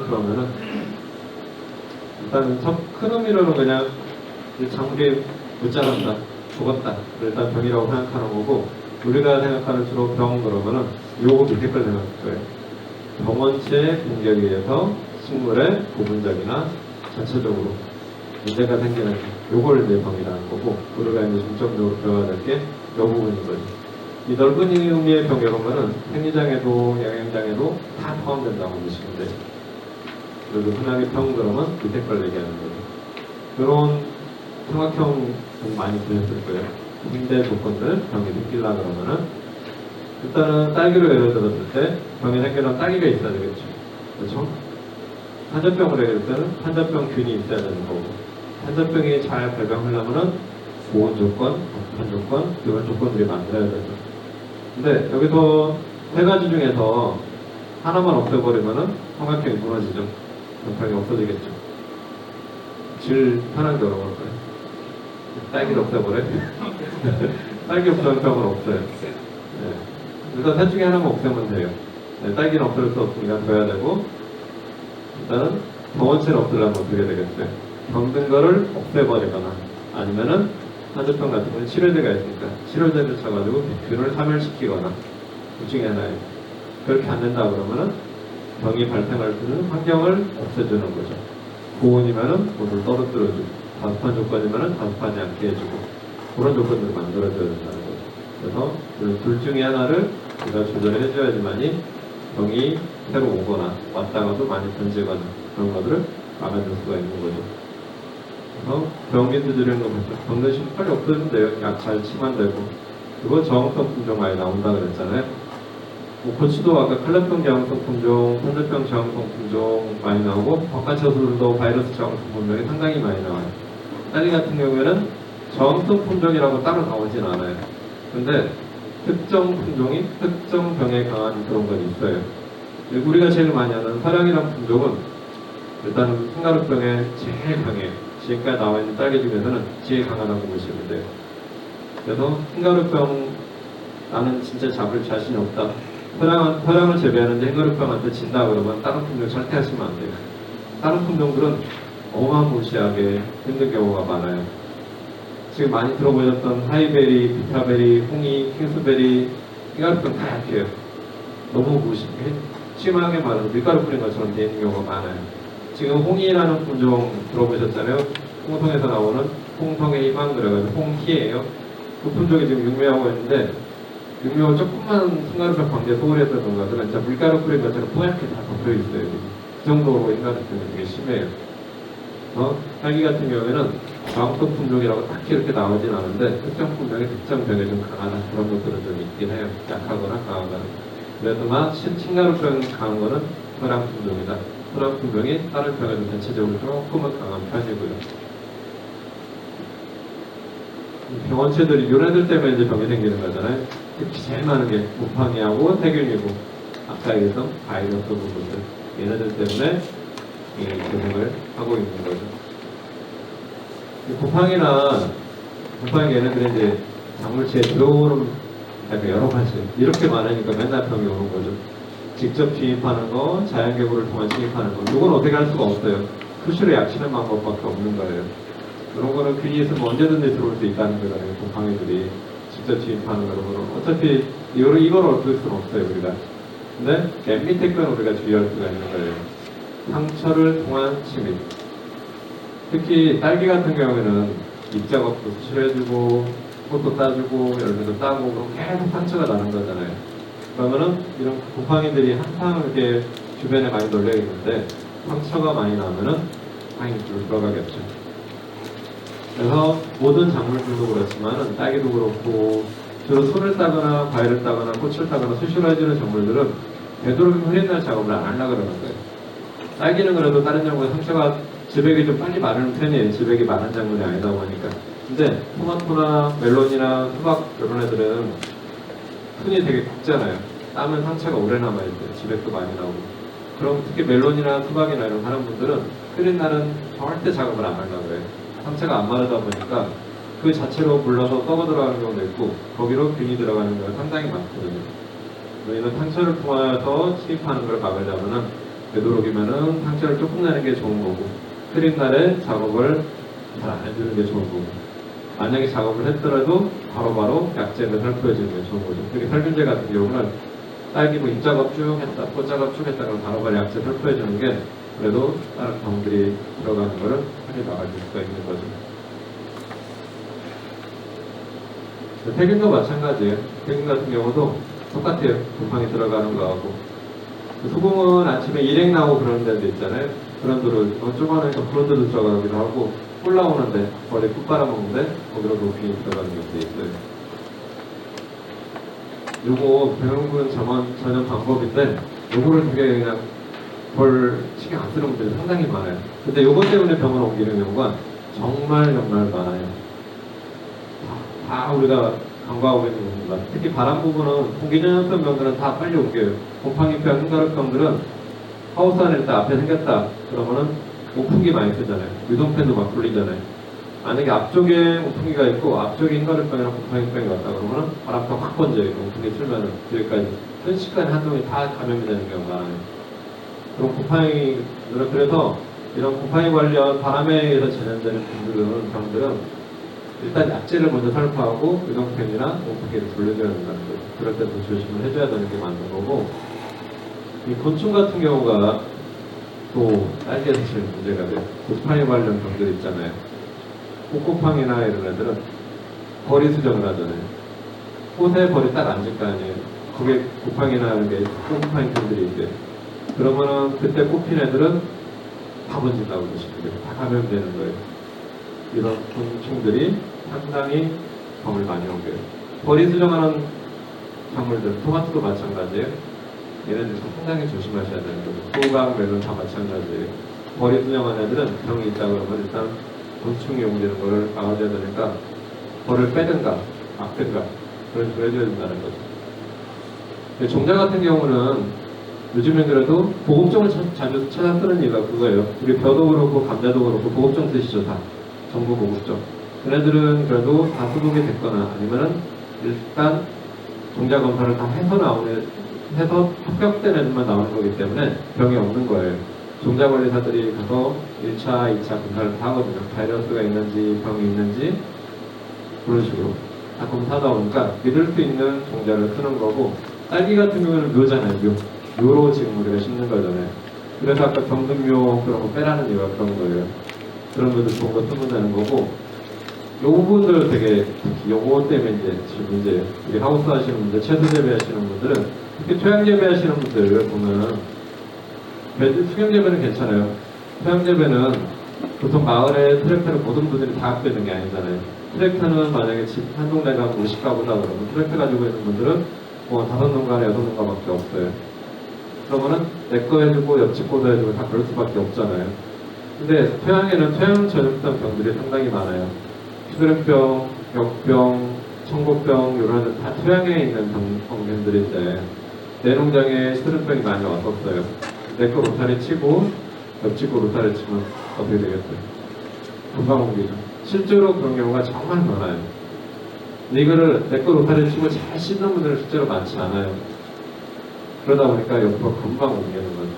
그러면은 일단은 큰 의미로는 그냥 장기에 못 자란다, 죽었다, 일단 병이라고 생각하는 거고, 우리가 생각하는 주로 병 그러면은 요거 밑에 걸 생각할 거예요. 병원체의 공격에 의해서 식물의 부분적이나 전체적으로 문제가 생기는 요걸 이제 병이라는 거고, 우리가 이제 중점적으로 배워야 될 게 요 부분인 거죠. 이 넓은 의미의 병 여러분은 생리장애도 영양장애도 다 포함된다고 보시면 돼요. 그리고 흔하게 병 그러면 밑에 걸 얘기하는 거죠. 이런 삼각형 많이 들으셨을 거예요. 임대 조건들 병이 생기려 그러면은 일단은 딸기로 예를 들었을 때 병이 생기려면 딸기가 있어야 되겠죠. 그렇죠? 환자병을 얘기할 때는 환자병균이 있어야 되는 거고, 환자병이 잘 발병하려면은 보온 조건, 방판 조건, 이런 조건들이 만들어야 되죠. 근데 여기서 세 가지 중에서 하나만 없애버리면은 삼각형이 무너지죠. 병이 없어지겠죠. 제일 편한 게 어려울 거예요. 딸기를 없애버려. 딸기 없으면 병은 없어요. 네. 일단 셋 중에 하나만 없애면 돼요. 네, 딸기는 없앨 수 없으니까 둬야 되고, 일단은 병원체를 없애려면 어떻게 되겠어요? 병든 거를 없애버리거나, 아니면은 환자병 같은 경우는 치료제가 있으니까 치료제를 쳐가지고 균을 사멸시키거나, 둘 중에 하나예요. 그렇게 안 된다 그러면은 병이 발생할 수 있는 환경을 없애주는 거죠. 고온이면은 온을 떨어뜨려주고, 다습한 조건이면은 다습하지 않게 해주고, 그런 조건들을 만들어줘야 된다는 거죠. 그래서 둘 중에 하나를 우리가 조절을 해줘야지만이 병이 새로 오거나 왔다가도 많이 번지거나 그런 것들을 막아줄 수가 있는 거죠. 그래서 병이 두드리는 거 보죠. 병 대신 빨리 없어지면 돼요. 약 잘 치면 되고. 그리고 저항성 품종 많이 나온다 그랬잖아요. 뭐 고추도 아까 칼라병 저항성 품종, 환자병 저항성 품종 많이 나오고, 바깥처술도 바이러스 저항성 품종이 상당히 많이 나와요. 딸기 같은 경우에는 저항성 품종이라고 따로 나오진 않아요. 근데 특정 품종이 특정 병에 강한 그런 건 있어요. 우리가 제일 많이 아는 사량이라는 품종은 일단은 흰가루병에 제일 강해요. 지금까지 나와 있는 딸기 중에서는 제일 강하다고 보시면 돼요. 그래서 흰가루병 나는 진짜 잡을 자신이 없다. 토양을 재배하는데 흰가루병한테 진다 그러면 다른 품종 절대 하시면 안 돼요. 다른 품종들은 어마무시하게 힘든 경우가 많아요. 지금 많이 들어보셨던 하이베리, 비타베리, 홍이, 킹스베리, 흰가루병 다 약해요. 너무 심하게 말해서 밀가루 뿌린 것처럼 되는 경우가 많아요. 지금 홍이라는 품종 들어보셨잖아요. 홍성에서 나오는 홍성의 희망 그래가지고 홍희예요. 그 품종이 지금 육묘하고 있는데, 육묘 조금만 흰가루병 관계 소홀했던 것들은 진짜 밀가루 뿌린 것처럼 뽀얗게 다 덮여 있어요. 그 정도로 흰가루병이 되게 심해요. 딸기 같은 경우에는 저항성 품종이라고 딱히 이렇게 나오진 않은데, 특정 품종의 특정 병에 좀 강하다 그런 것들은 좀 있긴 해요. 약하거나 강하거나. 그래도만 흰가루병 강한 거는 토양 품종이다. 토양 품종이 다른 병에도 전체적으로 조금은 강한 편이고요. 병원체들이 요래들 때문에 이제 병이 생기는 거잖아요. 특히 제일 많은 게 곰팡이하고 세균이고, 아까 얘기했던 바이러스 부분들, 얘네들 때문에 개생을 하고 있는 거죠. 곰팡이 얘네들이 이제 작물체에 들어오는 여러 가지 이렇게 많으니까 맨날 병이 오는 거죠. 직접 침입하는 거, 자연계보를 통한 침입하는 거, 이건 어떻게 할 수가 없어요. 수시로 약치는 방법밖에 없는 거예요. 그런 거는 균이 있으면 언제든지 들어올 수 있다는 거잖아요. 곰팡이들이 직접 침입하는 거는 어차피 이걸 어쩔 수는 없어요, 우리가. 근데 맨 밑에 건 우리가 주의할 수가 있는 거예요. 상처를 통한 침입. 특히 딸기 같은 경우에는 잎작업도 수시로 해주고, 꽃도 따주고, 열매도 따고, 그럼 계속 상처가 나는 거잖아요. 그러면은 이런 곰팡이들이 항상 이렇게 주변에 많이 널려 있는데, 상처가 많이 나면은 당연히 줄 들어가겠죠. 그래서 모든 작물들도 그렇지만은 딸기도 그렇고, 주로 손을 따거나 과일을 따거나 꽃을 따거나 수시로 해주는 작물들은 되도록이면 흐린 작업을 안 하려고 그러는 거예요. 딸기는 그래도 다른 작물에 상처가 지백이 좀 빨리 마르는 편이에요. 지백이 많은 작물이 아니다 보니까. 근데 토마토나 멜론이나 수박 이런 애들은 순이 되게 굵잖아요. 따면 상처가 오래 남아있어요. 지백도 많이 나오고. 그럼 특히 멜론이나 수박이나 이런 하는 분들은 흐린 날은 절대 작업을 안 하려고 해요. 상처가 안 마르다 보니까 그 자체로 물러서 썩어 들어가는 경우도 있고 거기로 균이 들어가는 경우가 상당히 많거든요. 저희는 상처를 통해서 침입하는 걸 막으려면은 되도록이면은 상처를 조금 내는 게 좋은 거고 흐린 날에 작업을 잘 안 해주는 게 좋은 거고 만약에 작업을 했더라도 바로바로 약재를 살포해주는 게 좋은 거죠. 특히 살균제 같은 경우는 딸기 뭐 잎작업 쭉 했다, 꽃작업 쭉 했다 그러면 바로바로 약재 살포해주는 게 그래도 다른 병들이 들어가는 거를 크게 막아줄 수가 있는 거죠. 세균도 마찬가지예요. 세균 같은 경우도 똑같아요. 곰팡이 들어가는 거하고. 소금은 아침에 일행 나오고 그런 데도 있잖아요. 그런 데로 조그마하니까 그런 데도 들어가기도 하고 꿀 나오는데 머리에 꿀 빨아먹는데 거기로 곰팡이 들어가는 경우도 있어요. 요거 병원군 전염 방법인데 요거를 되게 그냥 별 신경 안 쓰는 분들이 상당히 많아요. 근데 요것 때문에 병원 옮기는 경우가 정말 많아요. 다 우리가 간과하고 있는 겁니다. 특히 바람 부분은 공기전염성 병들은 다 빨리 옮겨요. 곰팡이병, 흉가루병들은 하우스 안에 일단 앞에 생겼다 그러면은 오풍기 많이 쓰잖아요. 유동팬도 막 돌리잖아요. 만약에 앞쪽에 오풍기가 있고 앞쪽에 흉가루병이랑 곰팡이병이 왔다 그러면은 바람병 확 번져요. 오풍기 틀면은 뒤에까지 순식간에 한동이 다 감염이 되는 경우가 많아요. 그럼 곰팡이들은 그래서 이런 곰팡이 관련 바람에 의해서 전염되는 병들은 일단 약재를 먼저 살포하고 유동팬이나 오프기를 돌려줘야 된다는 거죠. 그럴 때도 조심을 해줘야 되는 게 맞는 거고 이 곤충 같은 경우가 또 딸기에서 제일 문제가 돼요. 곰팡이 관련 병들 있잖아요. 꽃곰팡이나 이런 애들은 벌이 수정을 하잖아요. 꽃에 벌이 딱 앉을 거 아니에요. 그게 곰팡이나 이런 게 꽃곰팡이 병들이 있대요. 그러면은 그때 꽃핀 애들은 다 번진다고 보시면 다 감염되는 거예요. 이런 곤충들이 상당히 병을 많이 옮겨요. 벌이 수정하는 작물들, 토마토도 마찬가지예요. 얘네들 상당히 조심하셔야 되는 거죠. 소각, 멜론 다 마찬가지예요. 벌이 수정하는 애들은 병이 있다 그러면 일단 곤충이 옮기는 거를 막아줘야 되니까 벌을 빼든가 막든가 그런 식으로 해줘야 된다는 거죠. 종자 같은 경우는 요즘엔 그래도 보급종을 자주 찾아 쓰는 이유가 그거예요. 우리 벼도 그렇고 감자도 그렇고 보급종 쓰시죠 다. 정부 보급종. 걔네들은 그래도 다 수복이 됐거나 아니면은 일단 종자 검사를 다 해서 합격된 애들만 나오는 거기 때문에 병이 없는 거예요. 종자 관리사들이 가서 1차, 2차 검사를 다 하거든요. 바이러스가 있는지 병이 있는지 그런 식으로 다 검사하다 보니까 믿을 수 있는 종자를 쓰는 거고 딸기 같은 경우는 묘잖아요. 묘로 지금 우리가 심는 거잖아요. 그래서 아까 병든묘 그런 거 빼라는 이유가 그런 거예요. 그런 것들 좋은 거 쓰면 되는 거고 요 부분들 되게 특히 요거 때문에 이제 지금 문제예요. 우리 하우스 하시는 분들, 채소 재배하시는 분들은 특히 토양 재배하시는 분들 보면은 수경 재배는 괜찮아요. 토양 재배는 보통 마을에 트랙터를 모든 분들이 다 갖고 있는 게 아니잖아요. 트랙터는 만약에 집 한 동네가 50가구다 그러면 트랙터 가지고 있는 분들은 뭐 5농가나 6농가밖에 없어요. 그러면은 내 거 해주고 옆집 거도 해주고 다 그럴 수밖에 없잖아요. 근데 토양에는 토양 전염성 병들이 상당히 많아요. 수두름병, 역병, 청국병 이런 애들 다 토양에 있는 병균들인데 내 농장에 수두름병이 많이 왔었어요. 내 거 로타리 치고 옆집 거 로타리 치면 어떻게 되겠어요? 금방 옮기죠. 실제로 그런 경우가 정말 많아요. 근데 이거를 내 거 로타리 치고 잘 씻는 분들은 실제로 많지 않아요. 그러다 보니까 옆으로 금방 옮기는 거죠.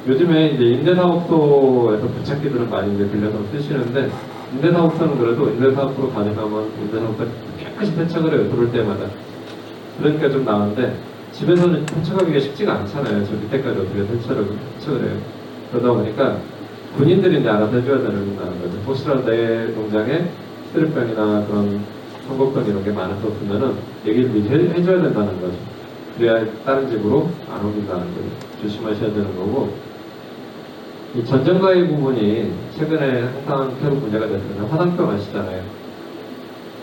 요즘에 이제 임대사업소에서 부착기들은 많이 이제 빌려서 쓰시는데 임대사업소는 그래도 임대사업소로 가져가면 임대사업소 깨끗이 세척을 해요. 들어올 때마다. 그러니까 좀 나은데 집에서는 세척하기가 쉽지가 않잖아요. 저 밑에까지 어떻게 세척을 해요. 그러다 보니까 군인들이 이제 알아서 해줘야 되는 거죠. 혹시라도 내 농장에 스트립병이나 그런 청국병 이런 게 많았었으면은 얘기를 미리 해줘야 된다는 거죠. 그래야 다른 집으로 안 옮긴다는 거죠. 조심하셔야 되는 거고 이 전정가위 부분이 최근에 항상 계속 문제가 됐던 화상병 아시잖아요.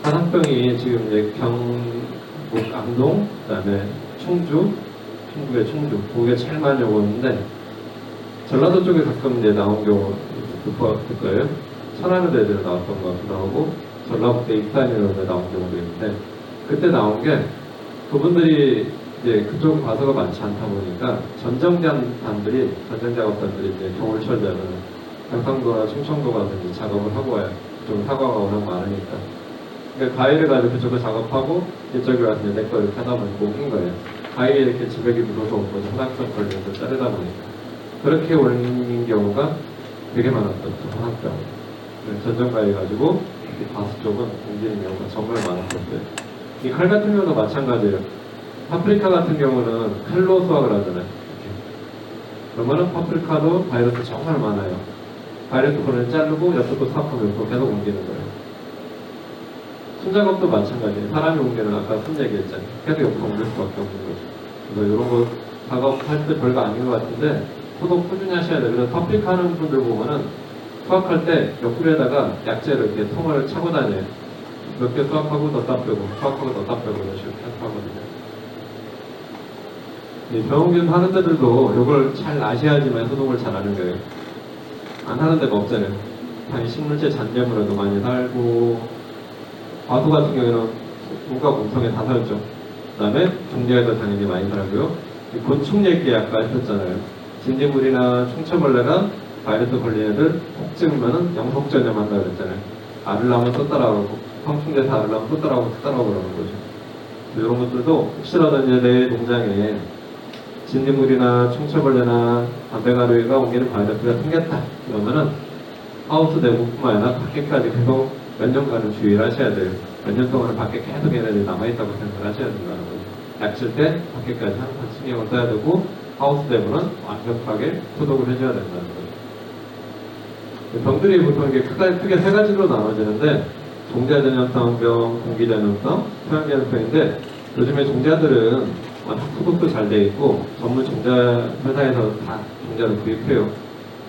화상병이 지금 이제 경북 안동, 그다음에 충북의 충주, 거기에 제일 많이 오고 있는데 전라도 쪽에 가끔 이제 나온 경우 있을 거예요. 천안에도 애들 나왔던 것 같기도 하고 전라북도 익산이라는 데 나온 경우도 있는데 그때 나온 게 그분들이 이제 그쪽 과서가 많지 않다 보니까 전정작업단들이 이제 겨울철 되면 경상도나 충청도 가서 이제 작업을 하고 와요. 좀 사과가 워낙 많으니까. 그러니까 가위를 가지고 그쪽을 작업하고 이쪽에 와서 내 거 이렇게 하다 보니까 옮긴 거예요. 가위에 이렇게 지백이 묻어서 오고 화상병 걸리면서 자르다 보니까 그렇게 옮긴 경우가 되게 많았었죠. 화상병. 전정 가위 가지고 바스 쪽은 옮기는 경우가 정말 많았었어요. 이 칼 같은 경우도 마찬가지예요. 파프리카 같은 경우는 칼로 수확을 하잖아요. 이렇게. 그러면은 파프리카도 바이러스 정말 많아요. 바이러스 본을 자르고 옆으로 수확하면서 계속 옮기는 거예요. 손작업도 마찬가지예요. 사람이 옮기는 아까 손 얘기했잖아요. 계속 옆으로 옮길 수밖에 없는 거죠. 그래서 이런 거 작업할 때 별거 아닌 것 같은데 소독 꾸준히 하셔야 돼요. 그래서 파프리카 하는 분들 보면은 수확할 때 옆구리에다가 약재를 이렇게 통을 차고 다녀요. 몇 개 수확하고 넣다 빼고 수확하고 넣다 빼고 이런 식으로 하거든요. 이 병원균 하는 데들도 이걸 잘 아셔야지만 소독을 잘 하는 거예요. 안 하는 데가 없잖아요. 당연히 식물체 잔재물에도 많이 살고 과수 같은 경우에는 온갖 공성에 다 살죠. 그 다음에 종자에도 당연히 많이 살고요. 곤충 얘기 아까 했었잖아요. 진딧물이나 충처벌레가 바이러스 걸린 애들 꼭 찍으면은 영속전염한다 그랬잖아요. 알을 낳으면 또 따라오고 성충제사 알을 낳으면 또 따라오고 그러는 거죠. 이런 것들도 혹시라도 이제 내 농장에 진딧물이나 충처벌레나 담배가루가 옮기는 바이러스가 생겼다 그러면은 하우스 내부뿐만 아니라 밖에까지 계속 몇 년간은 주의를 하셔야 돼요. 몇 년 동안은 밖에 계속 얘네들이 남아있다고 생각을 하셔야 된다는 거죠. 약칠 때 밖에까지 항상 신경을 써야 되고 하우스 내부는 완벽하게 소독을 해줘야 된다는 거죠. 병들이 보통 이게 크게 세 가지로 나눠지는데 종자전염성 병, 공기전염성, 토양전염성인데 요즘에 종자들은 소독도 잘 돼 있고 전문 종자 회사에서 다 종자를 구입해요.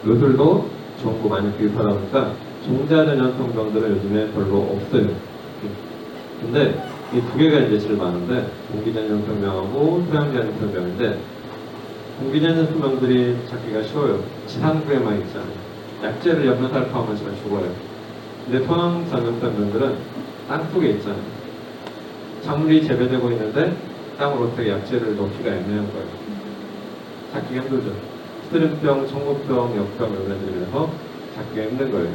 요들도 좋은 거 많이 구입하다 보니까 종자전염성 병들은 요즘에 별로 없어요. 근데 이 두 개가 이제 제일 많은데 공기전염성 병하고 토양전염성 병인데 공기전염성 병들이 찾기가 쉬워요. 지상부에만 있잖아요. 약재를 옆에 살포하면 제가 죽어요. 근데 토양전염성 병들은 땅속에 있잖아요. 작물이 재배되고 있는데 땅으로 어떻게 약재를 넣기가 애매한 거예요. 찾기가 힘들죠. 스트림병, 청국병, 역병 이런 애들이라서 찾기가 힘든 거예요.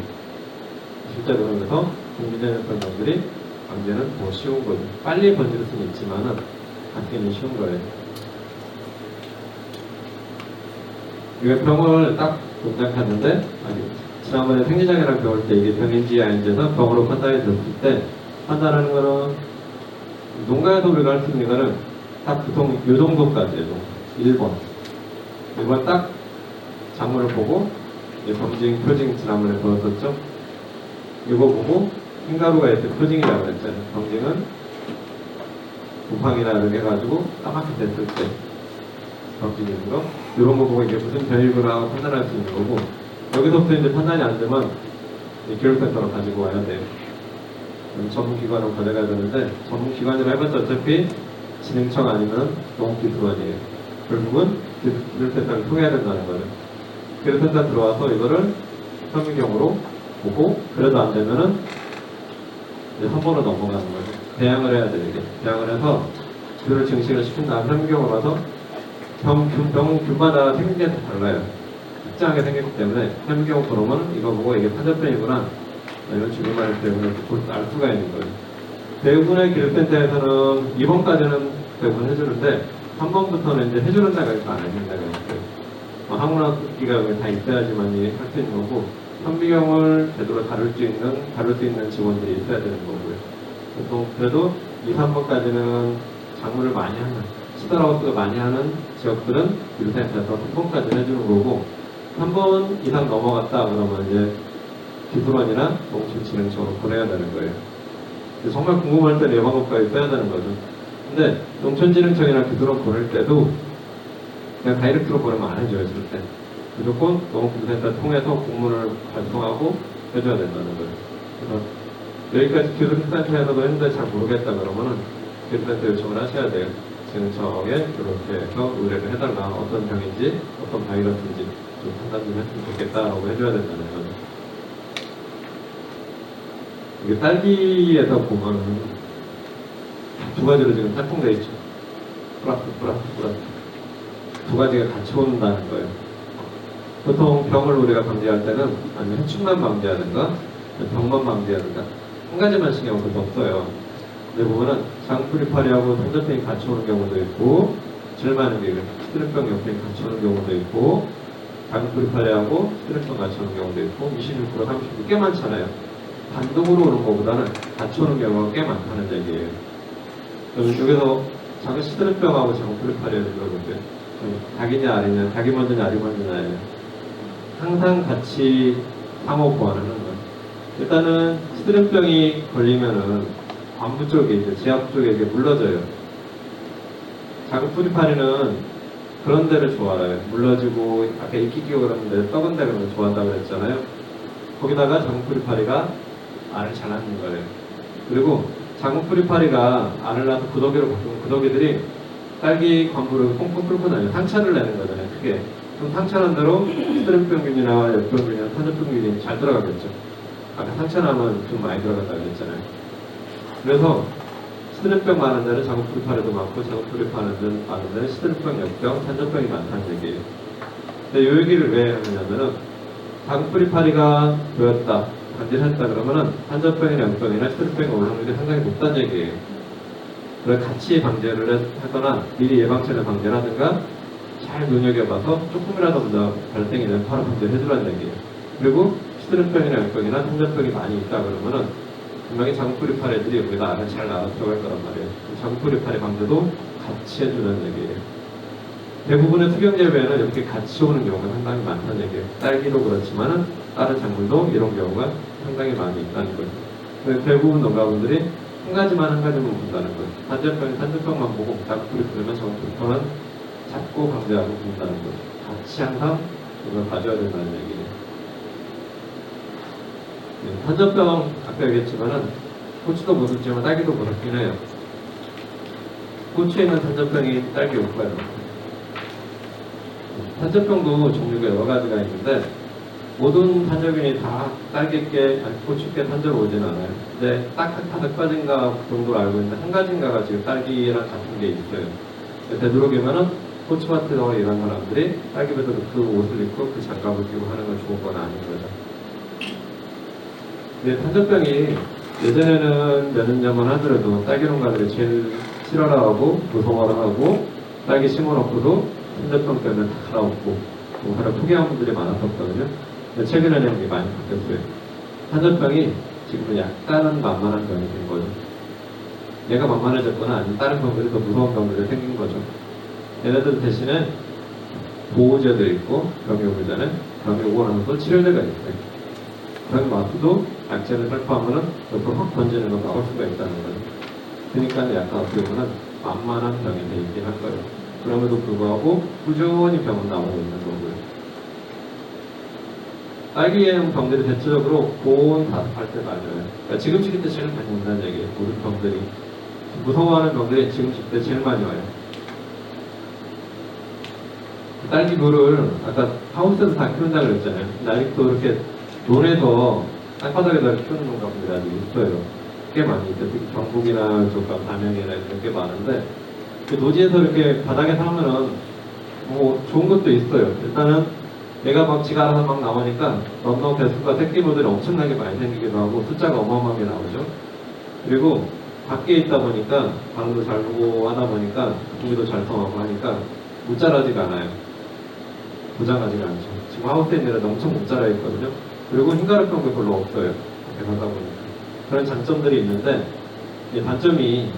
실제로 그래서 공기전염성 병들이 방제는 더 쉬운 거죠. 빨리 번질 수는 있지만은 갖기는 쉬운 거예요. 이거 병을 딱 동작하는데 지난번에 생리장애랑 배울 때 이게 병인지 아닌지에서 병으로 판단이 됐을 때 판단하는 거는 농가에서 우리가 할 수 있는 거는 딱 보통 이 정도까지예요. 1번. 1번 딱 작물을 보고 검증, 표징 지난번에 보였었죠. 이거 보고 흰가루가 있을 때 표징이라고 그랬잖아요. 검증은 부팡이나 이렇게 해가지고 까맣게 됐을 때 검증이는 거. 이런 거 보고 이게 무슨 병이구나 판단할 수 있는 거고 여기서부터 이제 판단이 안 되면 교육센터로 가지고 와야 돼요. 전문기관으로 가져가야 되는데 전문기관이라 해봤자 어차피 진흥청 아니면 농업기술원이에요. 결국은 교육센터를 통해야 된다는 거죠. 교육센터 들어와서 이거를 현미경으로 보고 그래도 안 되면은 이제 선보로 넘어가는 거죠. 대항을 해야 돼요. 이게 대항을 해서 균을 증식을 시킨 다음 현미경으로 가서 병균마다 생긴 게 다 달라요. 특정하게 생겼기 때문에 현미경 보면 이거 보고 이게 파접병이구나 이런 주름말 때문에 알 수가 있는 거예요. 대부분의 교육센터에서는 2번까지는 대부분 해주는데 3번부터는 이제 해주는 데가 있고 안 해주는 데가 있어요. 학문학기가 다 있어야지만이 할 수 있는 거고 현미경을 제대로 다룰 수 있는 직원들이 있어야 되는 거고요. 보통 그래도 2, 3번까지는 작물을 많이 하는 시더라우스가 많이 하는 지역들은 교육센터에서 3번까지 해주는 거고 3번 이상 넘어갔다 그러면 이제 기술원이나 농촌진흥청으로 보내야 되는 거예요. 정말 궁금할 때는 예방업과에 써야 되는 거죠. 근데 농촌진흥청이나 기술원 보낼 때도 그냥 다이렉트로 보내면 안 해줘요, 절대. 무조건 농업기술센터 통해서 공문을 발송하고 해줘야 된다는 거예요. 그래서 여기까지 기술센터에서도 했는데 잘 모르겠다 그러면은 기술센터 요청을 하셔야 돼요. 진흥청에 이렇게 해서 의뢰를 해달라. 어떤 병인지, 어떤 바이러스인지 좀 판단 좀 했으면 좋겠다라고 해줘야 된다는 거죠. 이게 딸기에서 보면은 두 가지로 지금 살풍되어 있죠. 플러스. 두 가지가 같이 온다는 거예요. 보통 병을 우리가 방지할 때는 아니면 해충만 방지하든가 병만 방지해야 된다. 한 가지만 신경 쓸 수 없어요. 대부분은 장풀이파리하고 탄저병이 같이 오는 경우도 있고, 제일 많은 게 스트랩병 옆에 같이 오는 경우도 있고, 장풀이파리하고 스트랩병 같이 오는 경우도 있고, 26% 30% 꽤 많잖아요. 단독으로 오는 것보다는 같이 오는 경우가 꽤 많다는 얘기예요. 그럼 여기서 작은 스트랩병하고 장풀이파리를 들어볼게요. 닭이냐 알이냐, 닭이 먼저냐 알이 먼저냐예요. 항상 같이 상호 보완하는 거예요. 일단은 스트랩병이 걸리면은 안부 쪽에 이제 지압 쪽에 이게 물러져요. 작은 뿌리파리는 그런 데를 좋아해요. 물러지고 아까 이끼 끼고 그러는데 썩은 데 그런 거 좋아한다고 그랬잖아요. 거기다가 작은 뿌리파리가 알을 잘 낳는 거예요. 그리고 작은 뿌리파리가 알을 낳아서 구더기로 바꾸면 구더기들이 딸기 관부를 꽁꽁 뚫고 다니는 상처를 내는 거잖아요. 크게. 그럼 상처난 대로 스트랩병균이나 역병균이나 탄저병균이 잘 들어가겠죠. 아까 상처나면 좀 많이 들어갔다고 했잖아요. 그래서 스트랩병 많은 데는 작은뿌리파리도 많고 작은뿌리파리 많은 데는 스트랩병, 역병, 탄저병이 많다는 얘기예요. 근데 이 얘기를 왜 하냐면은 작은뿌리파리가 보였다, 관절했다 그러면은 탄저병이나 역병이나 스트랩병이 올라오는 게 상당히 높다는 얘기예요. 그래서 같이 방제를 하거나 미리 예방차를 방제를 하든가 잘 눈여겨봐서 조금이라도 먼저 발생이 되면 바로 방제를 해주라는 얘기예요. 그리고 스트랩병이나 역병이나 탄저병이 많이 있다 그러면은 분명히 장뿌리파리 애들이 여기다 알을 잘 낳아 들어갈 거란 말이에요. 장뿌리파리 방제도 같이 해주는 얘기예요. 대부분의 투경재배에는 이렇게 같이 오는 경우가 상당히 많다는 얘기예요. 딸기도 그렇지만은 다른 작물도 이런 경우가 상당히 많이 있다는 거예요. 그래서 대부분 농가분들이 한 가지만 본다는 거예요. 탄저병만 보고 장뿌리파리만 장뿌리파리는 잡고 방제하고 본다는 거예요. 같이 항상 이걸 봐줘야 된다는 얘기예요. 탄저병 아까 얘기했지만은 고추도 무섭지만 딸기도 무섭긴 해요. 고추에 있는 탄저병이 딸기 효과예요. 탄저병도 종류가 여러 가지가 있는데 모든 탄저균이 다 딸기께 고추께 탄저로 오진 않아요. 근데 딱 한 가지인가 정도로 알고 있는데 한 가지인가가 지금 딸기랑 같은 게 있어요. 되도록이면은 고추밭에서 일하는 사람들이 딸기밭에서 그 옷을 입고 그 장갑을 끼고 하는 건 좋은 건 아닌 거죠. 네, 탄저병이 예전에는 몇 년 전만 하더라도 딸기 농가들이 제일 싫어하고 무서워하고 딸기 심어놓고도 탄저병 때문에 다 갈아엎고 농사를 포기한 분들이 많았었거든요. 근데 최근에는 이게 많이 바뀌었어요. 탄저병이 지금은 약간은 만만한 병이 된 거죠. 얘가 만만해졌거나 아니면 다른 병들이 더 무서운 병들이 생긴 거죠. 얘네들 대신에 보호제도 있고 병이 오기 전에 병이 오고 나서 치료제가 있어요. 병이 와서도 약제를 살포하면은 옆으로 확 번지는 걸 막을 수가 있다는 거예요. 그러니까 약간 어떻게 보면 만만한 병이 돼 있긴 할 거예요. 그럼에도 불구하고 꾸준히 병은 나오고 있는 거고요. 딸기형 병들이 대체적으로 고온 다습할 때 맞아요. 그러니까 지금 시기 때 제일 많이 온다는 얘기예요. 모든 병들이. 무서워하는 병들이 지금 시기 때 제일 많이 와요. 딸기 물을 아까 하우스에서 다 키운다고 그랬잖아요. 아직도 이렇게 논에서 땅바닥에다 키우는 농가분들이 아직 있어요. 꽤 많이 있어요. 특히 경북이나 저쪽 담양이나 이런 게 많은데 그 노지에서 이렇게 바닥에 사면은 뭐 좋은 것도 있어요. 일단은 얘가 막 지가 알아서 막 나오니까 런던 개수가 새끼모들이 엄청나게 많이 생기기도 하고 숫자가 어마어마하게 나오죠. 그리고 밖에 있다 보니까 방도 잘 보고 하다 보니까 공기도 잘 통하고 하니까 못 자라지가 않아요. 부장하지가 않죠. 지금 하우스에 있는 애들 엄청 못 자라 있거든요. 그리고 흰가루병도 별로 없어요. 밖에 가다 보니까. 그런 장점들이 있는데 단점이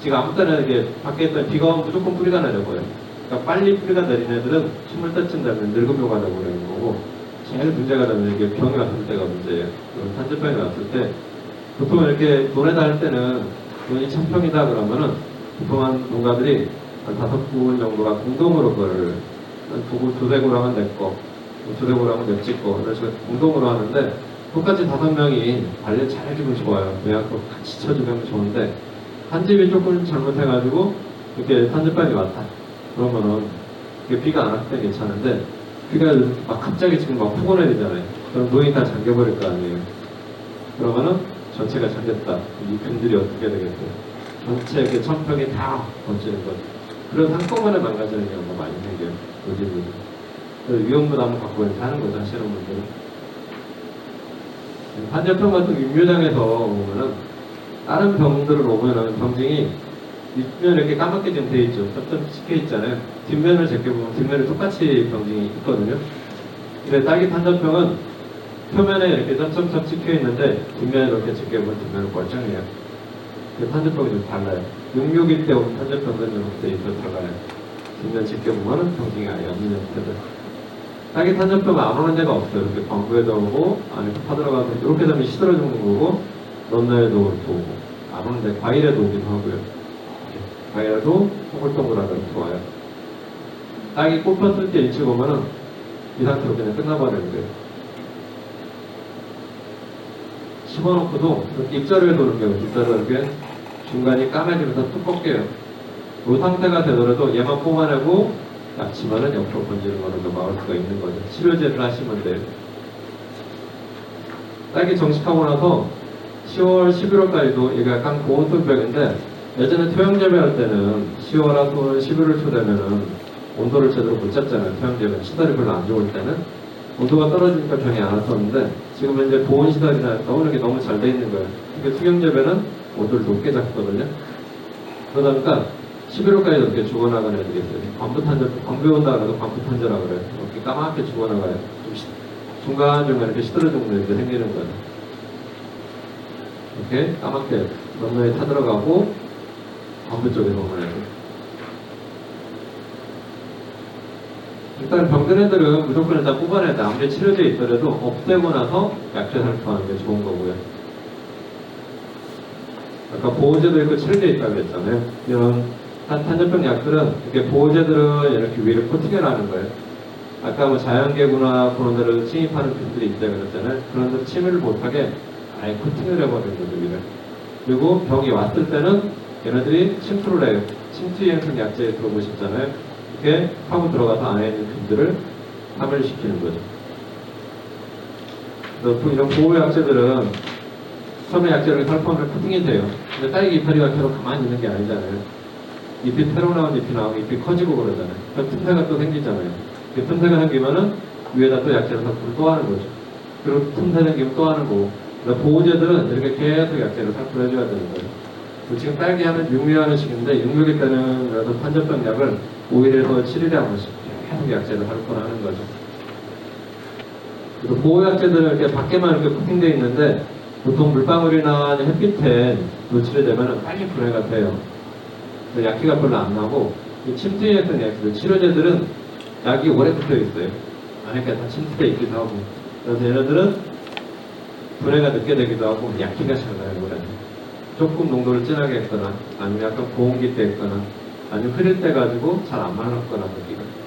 지금 아무 때나 이렇게 밖에 있던 비가 오면 무조건 뿌리가 내려버려요. 그러니까 빨리 뿌리가 내린 애들은 심을 때쯤 되면 늙은 묘가 되버리는 거고 제일 문제가 되는 게 병이 왔을 때가 문제예요. 탄저병이 왔을 때 보통 이렇게 논에다 할 때는 논이 천평이다 그러면은 보통 한 농가들이 한 5분 정도가 공동으로 그걸 두세 고로 하면 내 거, 두세 고로 하면 내 거, 그래서 공동으로 하는데 똑같이 5명이 관리 잘 해주면 좋아요. 매약도 같이 쳐주면 좋은데 한 집이 조금 잘못해가지고 이렇게 탄저병이 왔다. 그러면은 이게 비가 안 왔을 때 괜찮은데 비가 막 갑자기 지금 막 폭우 내리잖아요. 그럼 논이 다 잠겨버릴 거 아니에요. 그러면은 전체가 잠겼다. 이 균들이 어떻게 되겠어요? 전체 이렇게 천평이 다 번지는 거죠. 그래서 한꺼번에 망가지는 경우가 많이 생겨요. 노지들이. 그래서 위험 부담을 갖고 이렇게 하는 거죠. 하시는 분들은. 탄저병 같은 육류장에서 보면은 다른 병들을 보면은 병증이 뒷면 이렇게 까맣게 좀 돼 있죠. 점점 찍혀 있잖아요. 뒷면을 제껴보면 뒷면에 똑같이 병증이 있거든요. 근데 딸기 탄저병은 표면에 이렇게 점점점 찍혀 있는데 뒷면에 이렇게 제껴보면 뒷면은 멀쩡해요. 탄저병이 좀 달라요. 66일 때 오는 탄저병은 이렇게 좀 달라요. 뒷면 제껴보면 병증이 아예 없는 형태들. 딸기 탄저병은 안 오는 데가 없어요. 이렇게 광부에도 오고 안에 파들어가서 이렇게 되면 시들어 죽는 거고 넌너에도 이렇게 오고 안 오는데 과일에도 오기도 하고요. 과일에도 동글동글하게 좋아요. 딸기 꽃 폈을 때 일찍 오면은 이 상태로 그냥 끝나버리는 거예요. 심어놓고도 이렇게 입자루에 도는 거예요. 입자루가 이렇게 중간이 까매지면서 뚝 꺾여요. 이 상태가 되더라도 얘만 뽑아내고 약치면은 옆으로 번지는 거는 더 막을 수가 있는 거죠. 치료제를 하시면 돼요. 딸기 정식하고 나서 10월, 11월까지도 이게 약간 고온통병인데 예전에 토양 재배할 때는 10월하고 11월 초 되면은 온도를 제대로 못 잡잖아요. 토양 재배 시설이 별로 안 좋을 때는 온도가 떨어지니까 병이 안 왔었는데 지금 이제 보온 시설이나 너무 이렇게 너무 잘 돼 있는 거예요. 그러니까 투경 재배는 온도를 높게 잡거든요. 그러다 보니까 11월까지 이렇게 죽어나가는 애들이 있어요. 광부에 온다 그래도 광부탄저라 그래요. 이렇게 까맣게 죽어나가요. 중간중간 이렇게 시들어 죽는 애들이 생기는 거예요. 이렇게 까맣게 넌너에 타들어가고 광부 쪽에서 오는 애들. 일단 병든 애들은 무조건 일단 뽑아내야 돼. 아무리 치료제 있더라도 없애고 나서 약제 살포하는 게 좋은 거고요. 아까 보호제도 있고 치료제 있다고 했잖아요. 이런 탄저병 약들은 이렇게 보호제들은 이렇게 위를 코팅해라는 거예요. 아까 뭐 자연계구나 그런 데를 침입하는 균들이 있다고 그랬잖아요. 그런 데를 침입을 못하게 아예 코팅을 해버리는 거죠, 위를. 그리고 병이 왔을 때는 얘네들이 침투를 해요. 침투형성 약제에 들어보셨잖아요. 이렇게 하고 들어가서 안에 있는 균들을 파멸시키는 거죠. 그래서 이런 보호약제들은 처음에 약제를 살포하면 코팅이 돼요. 근데 딸기 이파리가 계속 가만히 있는 게 아니잖아요. 잎이 새로 나온 잎이 나오고 잎이 커지고 그러잖아요. 그럼 틈새가 또 생기잖아요. 그 틈새가 생기면은 위에다 또 약제를 살포를 또 하는 거죠. 그리고 틈새 생기면 또 하는 거고. 그러니까 보호제들은 이렇게 계속 약제를 살포를 해줘야 되는 거예요. 지금 딸기 하면 6류하는 식인데 6류일 때는 그래도 탄저병 약을 5일에서 7일에 한 번씩 계속 약제를 살포를 하는 거죠. 그래서 보호약제들은 이렇게 밖에만 이렇게 코팅되어 있는데 보통 물방울이나 햇빛에 노출이 되면 빨리 분해가 돼요. 약기가 별로 안 나고 침투했던 약들, 치료제들은 약이 오래 붙어 있어요. 안에 다 침투돼 있기도 하고. 그래서 얘네들은 분해가 늦게 되기도 하고 약기가 잘 나요. 오래. 조금 농도를 진하게 했거나 아니면 약간 고온기 때 했거나 아니면 흐릴 때 가지고 잘 안 말랐거나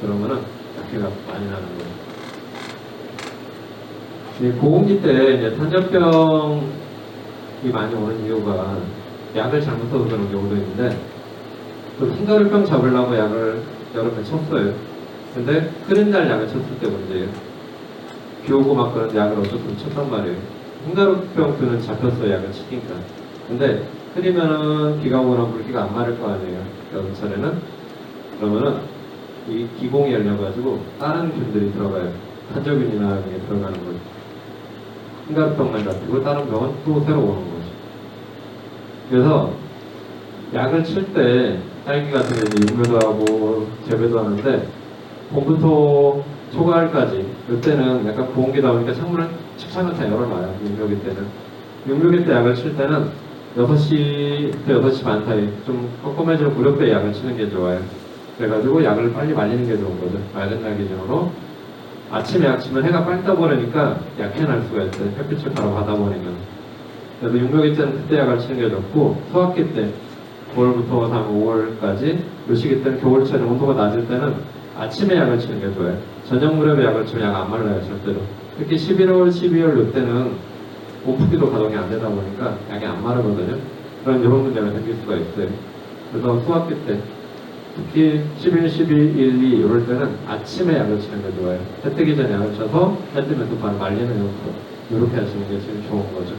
그러면은 약기가 많이 나는 거예요. 고온기 때 이제 탄저병이 많이 오는 이유가 약을 잘못 써서 그런 경우도 있는데 또 흰가루병 잡으려고 약을 여름에 쳤어요. 근데 흐린 날 약을 쳤을 때 문제예요. 비 오고 막 그런 약을 어쩌고 쳤단 말이에요. 흰가루병 잡혔어요. 약을 치니까. 근데 흐리면은 비가 오거나 물기가 안 마를 거 아니에요. 여름철에는. 그러면은 이 기공이 열려가지고 다른 균들이 들어가요. 탄저균이나 이게 들어가는 거죠. 흰가루병만 잡히고 다른 병은 또 새로 오는 거죠. 그래서 약을 칠 때 딸기 같은 경우는 육류도 하고 재배도 하는데 봄부터 초가을까지 이때는 약간 고온기 나오니까 책상을 다 열어놔요. 육류기 때는. 육류기 때 약을 칠 때는 6시부터 6시 반 사이 좀 껌껌해지는 무렵에 약을 치는 게 좋아요. 그래가지고 약을 빨리 말리는 게 좋은 거죠. 맑은 날 기준으로. 아침에 약 치면 해가 빨리 떠버리니까 약해날 수가 있어요. 햇빛을 바로 받아버리면. 그래서 육류기 때는 그때 약을 치는 게 좋고 소학기 때 9월부터 다음 5월까지 요 시기 때는 겨울철에 온도가 낮을 때는 아침에 약을 치는 게 좋아요. 저녁 무렵에 약을 치면 약 안 말라요, 절대로. 특히 11월, 12월 이때는 온풍기도 가동이 안 되다 보니까 약이 안 마르거든요. 그런 이런 문제가 생길 수가 있어요. 그래서 수학기 때 특히 11, 12, 1, 2 이럴 때는 아침에 약을 치는 게 좋아요. 해 뜨기 전에 약을 쳐서 해 뜨면 또 바로 말리는 형태로 이렇게 하시는 게 제일 좋은 거죠.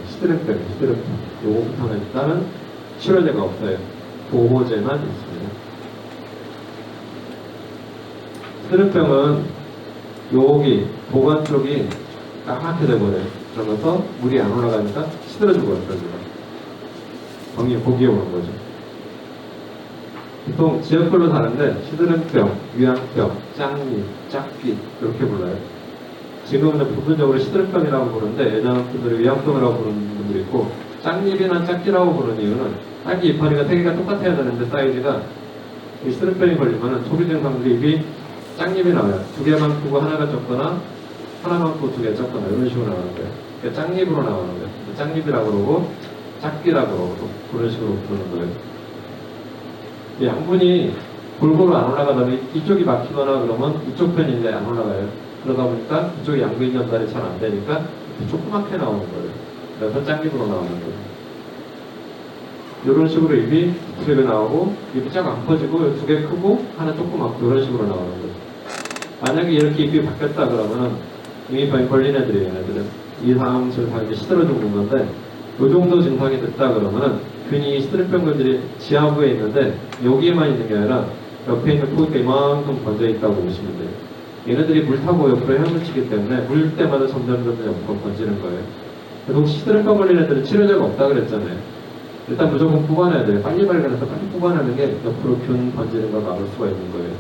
시드름병. 요거부터는 일단은 치료제가 없어요. 보호제만 있습니다. 시드름병은 여기 보관 쪽이 까맣게 돼버려요. 그러면서 물이 안 올라가니까 시들어지고 있어요. 병이 고기에 오는 거죠. 보통 지역별로 다른데 시드름병, 위암병, 짱미, 짝귀 이렇게 불러요. 지금은 부분적으로 시드름병이라고 부르는데 예전 분들이 위암병이라고 부르는 분들이 있고 짝잎이나 짝귀라고 부르는 이유는 딸기 이파리가 3개가 똑같아야 되는데 사이즈가 이 시드름병이 걸리면은 초기 증상들이 잎이 짝잎이 나와요. 2개만 크고 하나가 적거나 하나만 크고 2개 적거나 이런 식으로 나오는 거예요. 그러니까 짝잎으로 나오는 거예요. 짝잎이라고 그러고 짝귀라고 그러고 그런 식으로 부르는 거예요. 양분이 골고루 안 올라가다면 이쪽이 막히거나 그러면 이쪽 편이 이제 안 올라가요. 그러다 보니까 이쪽에 양분 전달이 잘 안 되니까 조그맣게 나오는 거예요. 그래서 짝잎으로 나오는 거예요. 이런 식으로 잎이 2개 나오고 잎이 쫙 안 퍼지고 2개 크고 하나 조그맣고 이런 식으로 나오는 거예요. 만약에 이렇게 잎이 바뀌었다 그러면은 이미 병이 걸린 애들이에요. 얘네들은 2, 3 증상이 이제 시들어 죽는 건데 이 정도 증상이 됐다 그러면은 균이 시드름병들이 지하부에 있는데 여기에만 있는 게 아니라 옆에 있는 포기가 이만큼 번져 있다고 보시면 돼요. 얘네들이 물 타고 옆으로 헤엄을 치기 때문에 물 때마다 점점 옆으로 번지는 거예요. 그래서 혹시 시드름병 걸린 애들은 치료제가 없다 그랬잖아요. 일단 무조건 뽑아내야 돼요. 빨리 발견해서 빨리 뽑아내는 게 옆으로 균 번지는 걸 막을 수가 있는 거예요.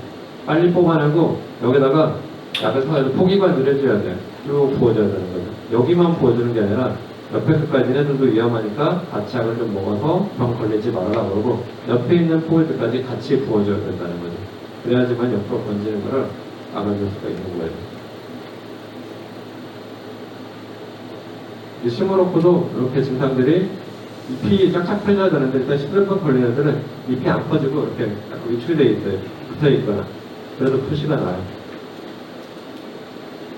빨리 뽑아내고 여기다가 약을 사서 포기관을 해줘야 돼요. 쭉 부어줘야 되는 거죠. 여기만 부어주는 게 아니라 옆에 끝까지 얘네들도 위험하니까 같이 약을 좀 먹어서 병 걸리지 말아라 그러고 옆에 있는 포인트까지 같이 부어줘야 된다는 거죠. 그래야지만 옆으로 번지는 거를 막아줄 수가 있는 거예요. 심어놓고도 이렇게 증상들이 잎이 쫙쫙 펴져야 되는데 일단 시드름병 걸린 애들은 잎이 안 퍼지고 이렇게 위축이 되어 있어요. 붙어 있거나. 그래도 표시가 나요.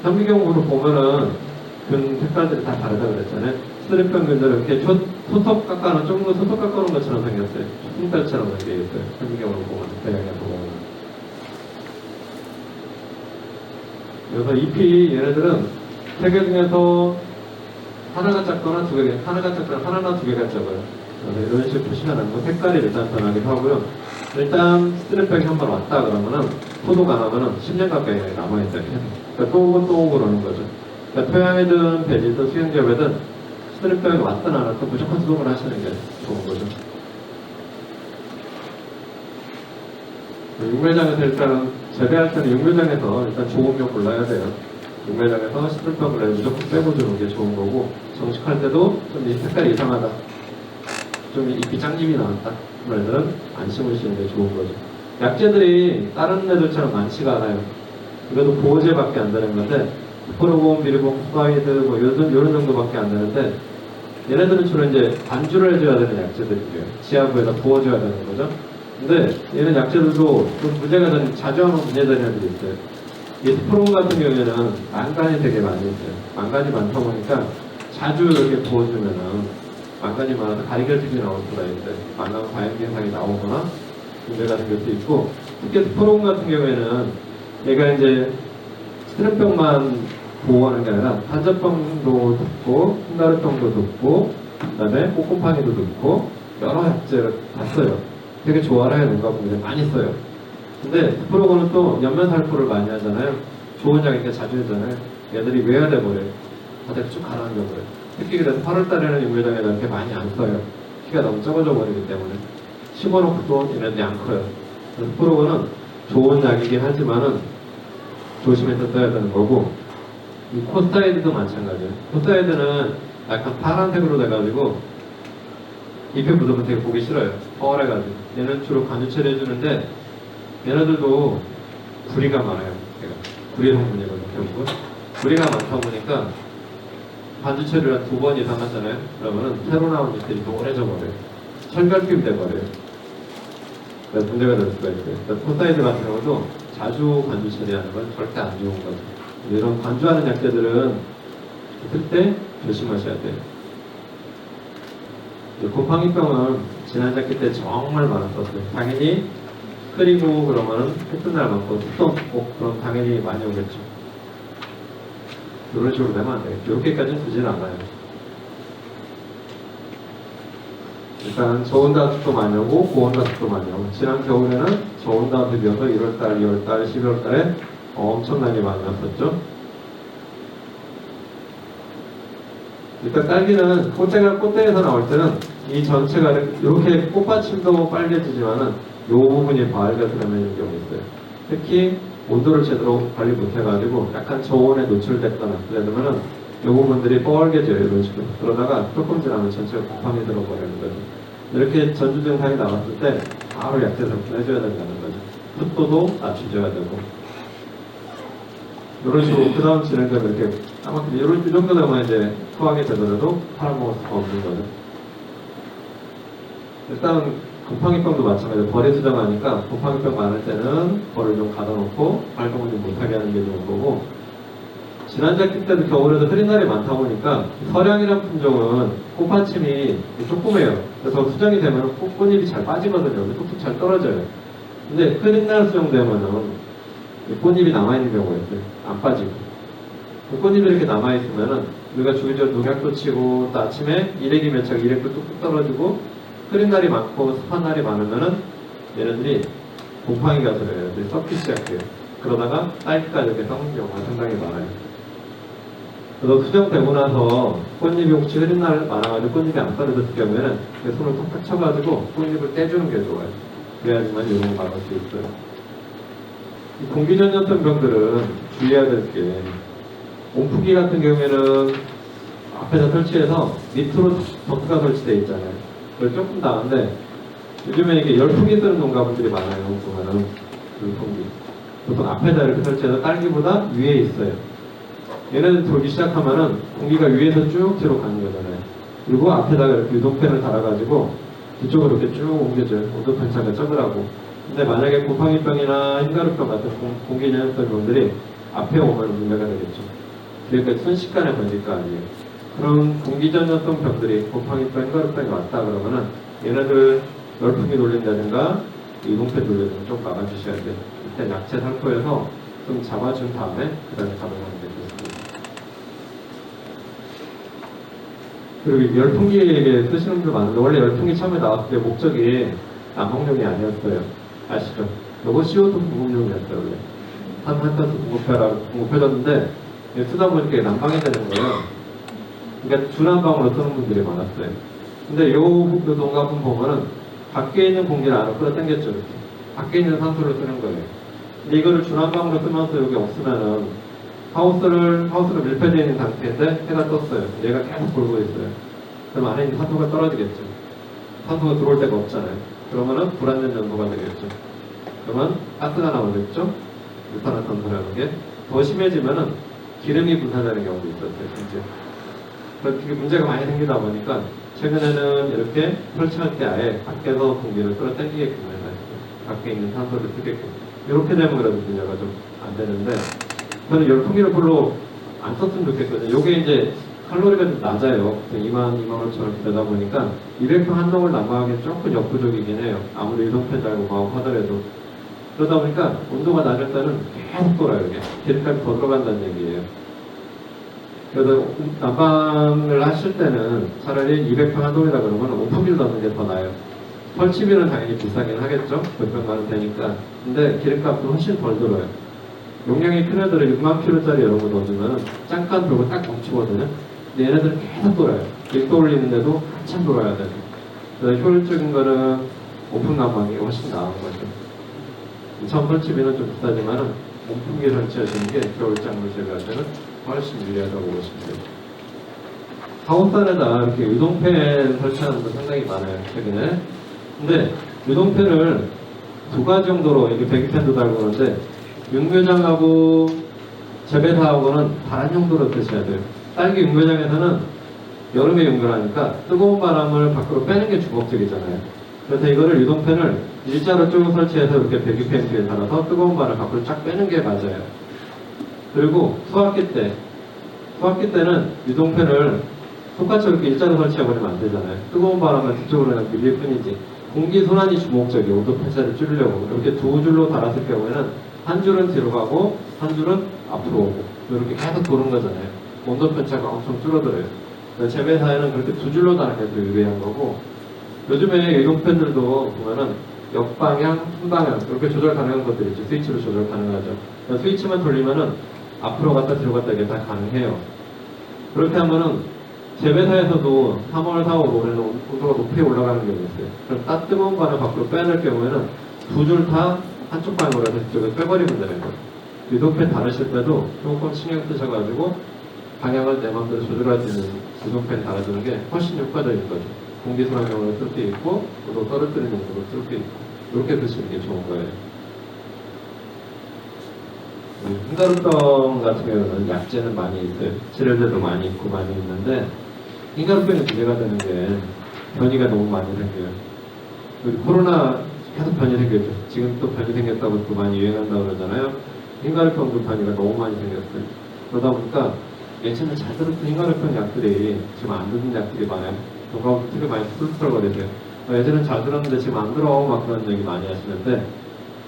현미경으로 보면은 균 색깔들이 다 다르다 그랬잖아요. 시드름병균들은 이렇게 손톱 깎아놓은, 조금 더 손톱 깎아놓은 것처럼 생겼어요. 흰딸처럼 생겨있어요. 현미경으로 보면, 대량에서 보면. 그래서 잎이 얘네들은 3개 중에서 하나가 작거나 2개, 하나가 작거나 하나나 2개가 작아요. 그래서 이런 식으로 표시가 나는 건 색깔이 일단 변하기도 하고요. 일단 시드름병이 한번 왔다 그러면은 소독 안 하면은 10년 가까이 남아있어요. 그러니까 또 오고 또 오고 그러는 거죠. 그러니까 토양이든 배지든 수영접이든 시드름병이 왔든 안 왔든 무조건 소독을 하시는 게 좋은 거죠. 육매장에서 일단은 재배할 때는 육매장에서 일단 좋은 묘 골라야 돼요. 육매장에서 시드름병을 무조건 빼고 주는 게 좋은 거고 정식할 때도 좀 이 색깔이 이상하다. 좀 잎이 짱잎이 나왔다. 그런 애들은 안 심으시는 게 좋은 거죠. 약재들이 다른 애들처럼 많지가 않아요. 이것도 보호제밖에 안 되는 건데 프로본, 미르본, 후가이드 뭐 요런 정도밖에 안 되는데 얘네들은 주로 이제 반주를 해줘야 되는 약재들이에요. 지하부에다 부어줘야 되는 거죠. 근데 얘는 약재들도 좀 문제가 되는 자주 하는 문제되는 애들이 있어요. 이 프로본 같은 경우에는 망간이 되게 많이 있어요. 망간이 많다 보니까 자주 이렇게 부어주면은 망간이 많아서 가리결핍이 나올 수가 있어요. 망간 과잉 현상이 나오거나 문제가 생길 수 있고 특히 프로본 같은 경우에는 얘가 이제 시드름병만 보호하는 게 아니라 탄저병도 듣고 흰가루병도 듣고 그다음에 꼬꼬팡이도 듣고 여러 약재를 다 써요. 되게 좋아라 해야 된가 분들이 많이 써요. 근데 프로본은 또 연면살포를 많이 하잖아요. 좋은 약이니까 자주 하잖아요. 얘들이 외화돼 버려요. 바닥에 쭉 가라앉아 버려요. 특히 그래서 8월달에는 육매장에다 이렇게 많이 안 써요. 키가 너무 적어져 버리기 때문에 심어놓고도 얘네들이 안 커요. 그래서 프로본은 좋은 약이긴 하지만은 조심해서 써야 되는 거고 이 코스타이드도 마찬가지예요. 코스타이드는 약간 파란색으로 돼가지고 잎에 묻으면 되게 보기 싫어요. 뻐래가지고 얘는 주로 간주 처리해주는데 얘네들도 구리가 많아요. 구리 성분이거든요. 결국은 구리가 많다 보니까 간주 처리를 한 2번 이상 하잖아요. 그러면은 새로 나온 잎들이 노래져 버려요. 철결핍 돼버려요. 그래서 문제가 될 수가 있어요. 코스타이드 같은 경우도 자주 간주 처리하는 건 절대 안 좋은 거죠. 이런 간주하는 약재들은 그때 조심하셔야 돼요. 곰팡이병은 지난 작기 때 정말 많았었어요. 당연히 끓이고 그러면은 햇볕 날 맞고 습도 없고 그럼 당연히 많이 오겠죠. 이런 식으로 되면 안 되겠죠. 이렇게까지는 되지는 않아요. 일단 저온다 습도 많이 오고 고온다 습도 많이 오고 지난 겨울에는 저온다 비벼서 1월달, 2월달, 12월달에 엄청나게 많이 왔었죠. 일단 딸기는 꽃대에서 나올 때는 이 전체가 이렇게 꽃받침도 빨개지지만은 이 부분이 밝아지는 경우가 있어요. 특히 온도를 제대로 관리 못해가지고 약간 저온에 노출됐거나 그러면은 이 부분들이 뻘개져요, 이런 식으로. 그러다가 조금 지나면 전체가 곰팡이 들어버리는 거죠. 이렇게 전주 증상이 나왔을 때 바로 약재 살포를 해줘야 된다는 거죠. 습도도 낮춰줘야 되고. 이런 식으로 그 다음 진행되면 이렇게 아마 이 정도 되면 이제 소화기 되더라도 팔아먹을 수가 없는 거죠. 일단 곰팡이병도 마찬가지로 벌에 수정하니까 곰팡이병 많을 때는 벌을 좀 가둬놓고 활동을 좀 못하게 하는 게 좋은 거고, 지난작기 때도 겨울에도 흐린 날이 많다 보니까 서량이라는 품종은 꽃받침이 조그매요. 그래서 수정이 되면 꽃잎이 잘 빠지거든요. 툭툭 잘 떨어져요. 근데 흐린 날 수정되면은 꽃잎이 남아있는 경우가 있어요. 안 빠지고. 꽃잎이 이렇게 남아있으면은 우리가 주기적으로 농약도 치고 또 아침에 일액이 맺혀서 일액도 뚝뚝 떨어지고 흐린 날이 많고 습한 날이 많으면은 얘네들이 곰팡이가 들어요. 썩기 시작해요. 그러다가 딸기까지 이렇게 썩는 경우가 상당히 많아요. 그래서 수정되고 나서 꽃잎이 혹시 흐린 날 많아가지고 꽃잎이 안 떨어졌을 경우에는 손을 톡톡 쳐가지고 꽃잎을 떼주는 게 좋아요. 그래야지만 이런 거 막을 수 있어요. 공기전염성 병들은 주의해야 될 게, 온풍기 같은 경우에는 앞에서 설치해서 밑으로 덕트가 설치되어 있잖아요. 그걸 조금 나은데 요즘에 이게 열풍기 쓰는 농가분들이 많아요. 보면은 열풍기 보통 앞에다 이렇게 설치해서 딸기보다 위에 있어요. 얘네들 돌기 시작하면은 공기가 위에서 쭉 뒤로 가는 거잖아요. 그리고 앞에다가 이렇게 유동팬을 달아가지고 뒤쪽으로 이렇게 쭉 옮겨줘요. 온도편 차가 적으라고. 근데 만약에 곰팡이병이나 흰가루병 같은 공기전염성 병들이 앞에 오면 문제가 되겠죠. 그러니까 순식간에 번질 거 아니에요. 그런 공기전염성 병들이 곰팡이병, 흰가루병이 왔다 그러면은 얘네들 열풍기 돌린다든가 이동팬 돌린다든가 좀 막아주셔야 돼요. 일단 약체 살포해서 좀 잡아준 다음에 그 다음에 가능하면 되겠습니다. 그리고 열풍기에 쓰시는 분들 많은데 원래 열풍기 처음에 나왔을 때 목적이 난방용이 아니었어요. 아시죠? 요거 CO2 공급용이었어요. 원래 한탄수 공급해줬는데 쓰다 보니까 난방이 되는 거예요. 그러니까 주난방으로 쓰는 분들이 많았어요. 근데 요 농가분 보면은 밖에 있는 공기를 안으로 끌어당겼죠. 이렇게. 밖에 있는 산소를 쓰는 거예요. 근데 이거를 주난방으로 쓰면서 여기 없으면은 하우스를 밀폐되어 있는 상태인데 해가 떴어요. 얘가 계속 돌고 있어요. 그럼 안에 있는 산소가 떨어지겠죠. 산소가 들어올 데가 없잖아요. 그러면은 불안전 연소가 되겠죠. 그러면 가스가 나오겠죠. 이산화탄소라는 게 더 심해지면은 기름이 분산되는 경우도 있었어요. 진짜. 그게 문제가 많이 생기다 보니까 최근에는 이렇게 설치할 때 아예 밖에서 공기를 끌어당기게끔 해서 밖에 있는 산소를 쓰게끔. 이렇게 되면 그래도 문제가 좀 안 되는데, 저는 열풍기를 별로 안 썼으면 좋겠거든요. 요게 이제 칼로리가 좀 낮아요. 2만 5천 되다 보니까 200평 한 동을 난방하기엔 조금 역부족이긴 해요. 아무리 유동팬 달고 막 하더라도. 그러다 보니까 온도가 낮을 때는 계속 돌아요. 이게 기름값이 더 들어간다는 얘기예요. 그래서 난방을 하실 때는 차라리 200평 한 동이다 그러면 온풍기를 넣는 게 더 나아요. 설치비는 당연히 비싸긴 하겠죠. 몇백만 원 되니까. 근데 기름값도 훨씬 덜 들어요. 용량이 큰 애들은 6만 kg짜리 이런 거 넣어주면 잠깐 돌고 딱 멈추거든요. 근데 얘네들은 계속 돌아요. 1도 올리는데도 한참 돌아야 돼요. 그래서 효율적인 거는 오픈 난방이 훨씬 나은 거죠. 처음 설치비는 좀 비싸지만은 온풍기 설치하시는 게 겨울장물 제거할 때는 훨씬 유리하다고 보시면 돼요. 하우스 안에다 이렇게 유동팬 설치하는 거 상당히 많아요, 최근에. 근데 유동팬을 두 가지 정도로 이렇게 배기팬도 달고 그러는데 육묘장하고 재배사하고는 다른 용도로 쓰셔야 돼요. 딸기 육묘장에서는 여름에 연결하니까 뜨거운 바람을 밖으로 빼는 게 주목적이잖아요. 그래서 이거를 유동팬을 일자로 쭉 설치해서 이렇게 배기팬 뒤에 달아서 뜨거운 바람을 밖으로 쫙 빼는 게 맞아요. 그리고 수확기 때는 유동팬을 똑같이 이렇게 일자로 설치해버리면 안 되잖아요. 뜨거운 바람을 뒤쪽으로 그냥 밀릴 뿐이지. 공기 순환이 주목적이에요. 온도 편차를 줄이려고. 이렇게 두 줄로 달았을 경우에는 한 줄은 뒤로 가고 한 줄은 앞으로 오고 이렇게 계속 도는 거잖아요. 온도 편차가 엄청 줄어들어요. 재배사에는 그렇게 두 줄로 다는 게 더 유리한 거고, 요즘에 유동팬들도 보면은 역방향, 순방향 이렇게 조절 가능한 것들이 있죠. 스위치로 조절 가능하죠. 스위치만 돌리면은 앞으로 갔다 뒤로 갔다 이게 다 가능해요. 그렇게 하면은 재배사에서도 3월, 4월, 5월에는 온도가 높이 올라가는 경우가 있어요. 그럼 따뜻한 바늘 밖으로 빼야 될 경우에는 두 줄 다 한쪽 방으로 해서 이쪽을 빼버리면 되는 거예요. 유도펜 다루실 때도 조금 신경 쓰셔가지고 방향을 내 마음대로 조절할 수 있는 유도펜 달아주는 게 훨씬 효과적인 거죠. 공기순환용으로 쓸 수 있고, 또 떨어뜨리는 용도로 쓸 수 있고, 이렇게 드시는 게 좋은 거예요. 흰가루병 같은 경우는 약제는 많이 있어요. 치료제도 많이 있고 많이 있는데, 흰가루병이 문제가 되는 게 변이가 너무 많이 생겨요. 우리 코로나 계속 변이 생겼죠. 지금 또 변이 생겼다고 또 많이 유행한다고 그러잖아요. 흰가루병도 변이가 너무 많이 생겼어요. 그러다 보니까 예전에 잘 들었던 흰가루병 약들이 지금 안 듣는 약들이 많아요. 정가고 되게 많이 툴툴거리세요. 예전엔 잘 들었는데 지금 안 들어 막 그런 얘기 많이 하시는데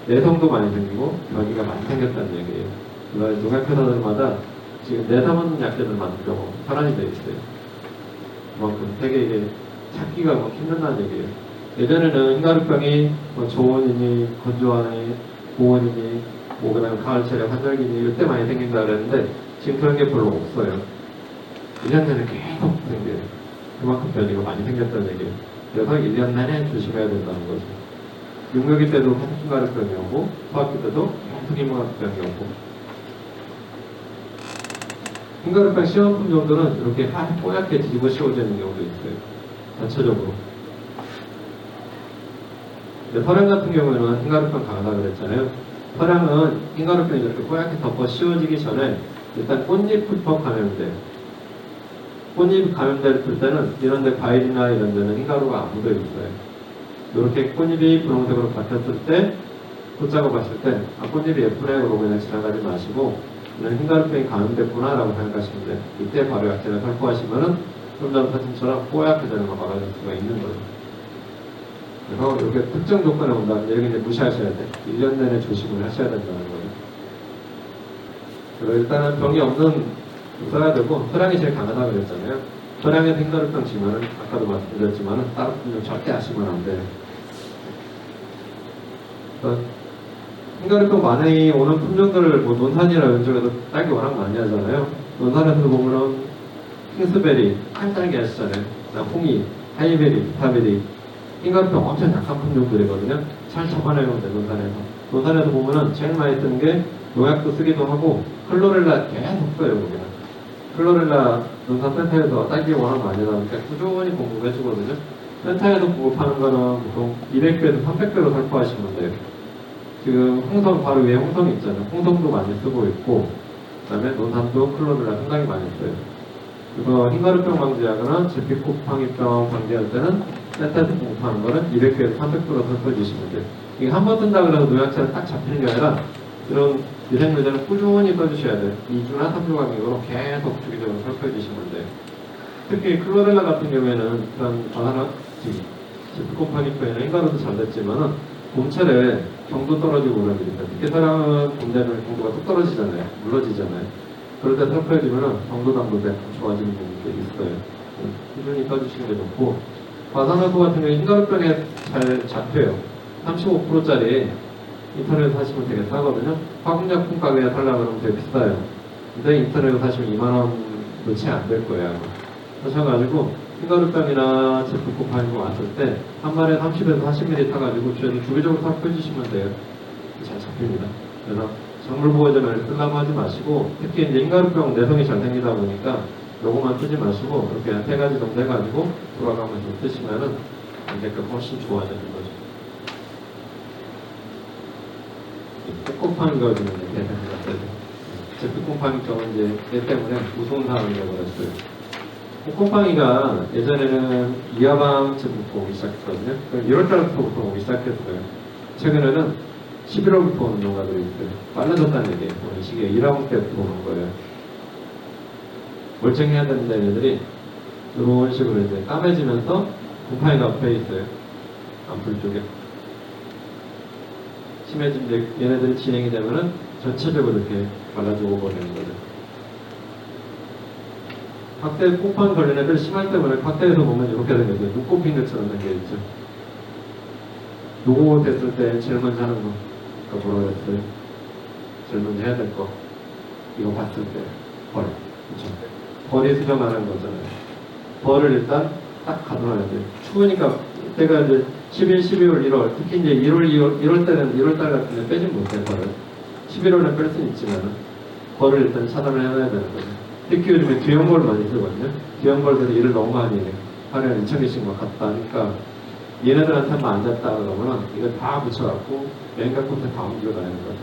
내성도 많이 생기고 변이가 많이 생겼다는 얘기예요. 그래서 농약회사들마다 지금 내담은 약들을 만들려고 혈안이 되어 있어요. 그만큼 되게 이게 찾기가 막 힘든다는 얘기예요. 예전에는 흰가루병이 뭐 저온이니 건조하니 고온이니 뭐 그다음에 가을철에 환절기니 이때 많이 생긴다 그랬는데 지금 그런 게 별로 없어요. 1년 내내 계속 생겨요. 그만큼 변이가 많이 생겼다는 얘기예요. 그래서 1년 내내 조심해야 된다는 거죠. 육묘기 때도 흰가루병이 오고 소학기 때도 계속 흰가루병이 오고 흰가루병 시험품 정도는 이렇게 뽀얗게 뒤집어 씌워지는 경우도 있어요. 전체적으로. 서량 같은 경우에는 흰가루병 강하다고 그랬잖아요. 서량은 흰가루병이 이렇게 뽀얗게 덮어 씌워지기 전에 일단 꽃잎부터 감염돼요. 꽃잎 감염될 때는 이런데 과일이나 이런 데는 흰가루가 안 묻어 있어요. 이렇게 꽃잎이 분홍색으로 바뀌었을 때 꽃작업 하실 때 꽃잎이 예쁘네 그러고 그냥 지나가지 마시고 그냥 흰가루병이 감염됐구나 라고 생각하시면 돼요. 이때 바로 약재를 살포하시면은 좀 전 사진처럼 뽀얗게 되는 거 막아줄 수가 있는 거죠. 그래서 이렇게 특정 조건에 온다면 여기 이제 무시하셔야 돼. 1년 내내 조심을 하셔야 된다는 거예요. 그래서 일단은 병이 없는 써야 되고 혈양이 제일 강하다고 그랬잖아요. 혈양에 흰가루병 지면은 아까도 말씀드렸지만은 다른 품종 절대 하시면 안 돼요. 흰가루병 많이 오는 품종들을 뭐 논산이나 이런 쪽에서 딸기 워낙 많이 하잖아요. 논산에서 보면은 킹스베리, 한딸기 하시잖아요. 홍이, 하이베리, 비타베리 흰가루병 엄청 약한 품종들이거든요. 잘 잡아내면 돼요, 논산에서. 논산에서 보면은 제일 많이 쓰는 게 농약도 쓰기도 하고 클로렐라 계속 써요, 거기는. 클로렐라 논산 센터에서 딸기 워낙 많이 나오니까 꾸준히 공급해주거든요. 센터에서 공급하는 거는 보통 200배에서 300배로 살포하시면 돼요. 지금 홍성 바로 위에 홍성이 있잖아요. 홍성도 많이 쓰고 있고 그 다음에 논산도 클로렐라 상당히 많이 써요. 그래서 흰가루병 방지약은 제피코팡이병 방지할 때는 센터에서 공급하는 거는 200배에서 300배로 살포해 주시면 돼요. 이게 한 번 쓴다 그래서 농약처럼 딱 잡히는 게 아니라 이런 미생물들은 꾸준히 써주셔야 돼요. 2주나 3주 간격으로 계속 주기적으로 살포해 주시면 돼요. 특히 클로렐라 같은 경우에는 그런 바나나, 제피코팡이병이나 흰가루도 잘 됐지만은 봄철에 경도 떨어지고 그럽니다. 특히 사람은 봄 되면 경도가 뚝 떨어지잖아요. 물러지잖아요. 그럴 때 살포해주면 경도 당도가 좋아지는 부분도 있어요. 꾸준히 써주시는 게 좋고 바나나도 같은 경우에 흰가루병에 잘 잡혀요. 35%짜리 인터넷에서 사시면 되게 싸거든요. 화학약품 가격에 살려고 그러면 되게 비싸요. 근데 인터넷에서 사시면 2만원 채 안 될 거예요. 하셔가지고 흰가루병이나 제품코파인 거 왔을 때 한 마리에 30에서 40ml 타가지고 주기적으로 살포해주시면 돼요. 잘 잡힙니다. 그래서 작물보호제를 쓰려고 하지 마시고 특히 이제 흰가루병 내성이 잘 생기다 보니까 요거만 쓰지 마시고 이렇게 3가지 정도 해가지고 돌아가면서 쓰시면은 이제끔 훨씬 좋아지는 거죠. 꽃곰팡이가 지금 대상이 났어요. 제품곰팡이병은 이제 얘 때문에 무서운 상황이 되어버렸어요. 꽃곰팡이가 예전에는 이하방 제품부터 오기 시작했거든요. 1월달부터 오기 시작했어요. 최근에는 11월부터 오는 농가들이 있어요. 빨라졌다는 얘기예요. 오는 시기에 1화분 때부터 오는 거예요. 멀쩡해야 되는데 얘네들이 이런 식으로 이제 까매지면서 곰팡이가 앞에 있어요. 암풀 쪽에. 심해지면 얘네들이 진행이 되면은 전체적으로 이렇게 말라지고 버리는 거죠. 각대 곰팡이 걸린 애들 심할 때 보면 각대에서 보면 이렇게 생겼어요. 눈꽃핀 것처럼 생겨있죠. 요거 됐을 때 제일 먼저 하는 거. 그러니까 뭐라고 했어요? 제일 먼저 해야 될 거. 이거 봤을 때 벌. 그쵸? 벌이 수정하는 거잖아요. 벌을 일단 딱 가둬놔야 돼요. 추우니까 때가 이제 11, 12월, 1월 특히 이제 1월, 1월 때는 1월 달 같은 데 빼진 못해요. 벌을 11월에 뺄 수는 있지만 벌을 일단 차단을 해놔야 되는 거죠. 특히 요즘에 뒤형벌 많이 쓰거든요. 뒤형벌들이 일을 너무 많이 해요. 하루에 2,000개씩 막 갔다 하니까 얘네들한테만 앉았다 그러면은 이거 다 붙여갖고 맨갖 끝에 다 옮겨 다니는 거죠.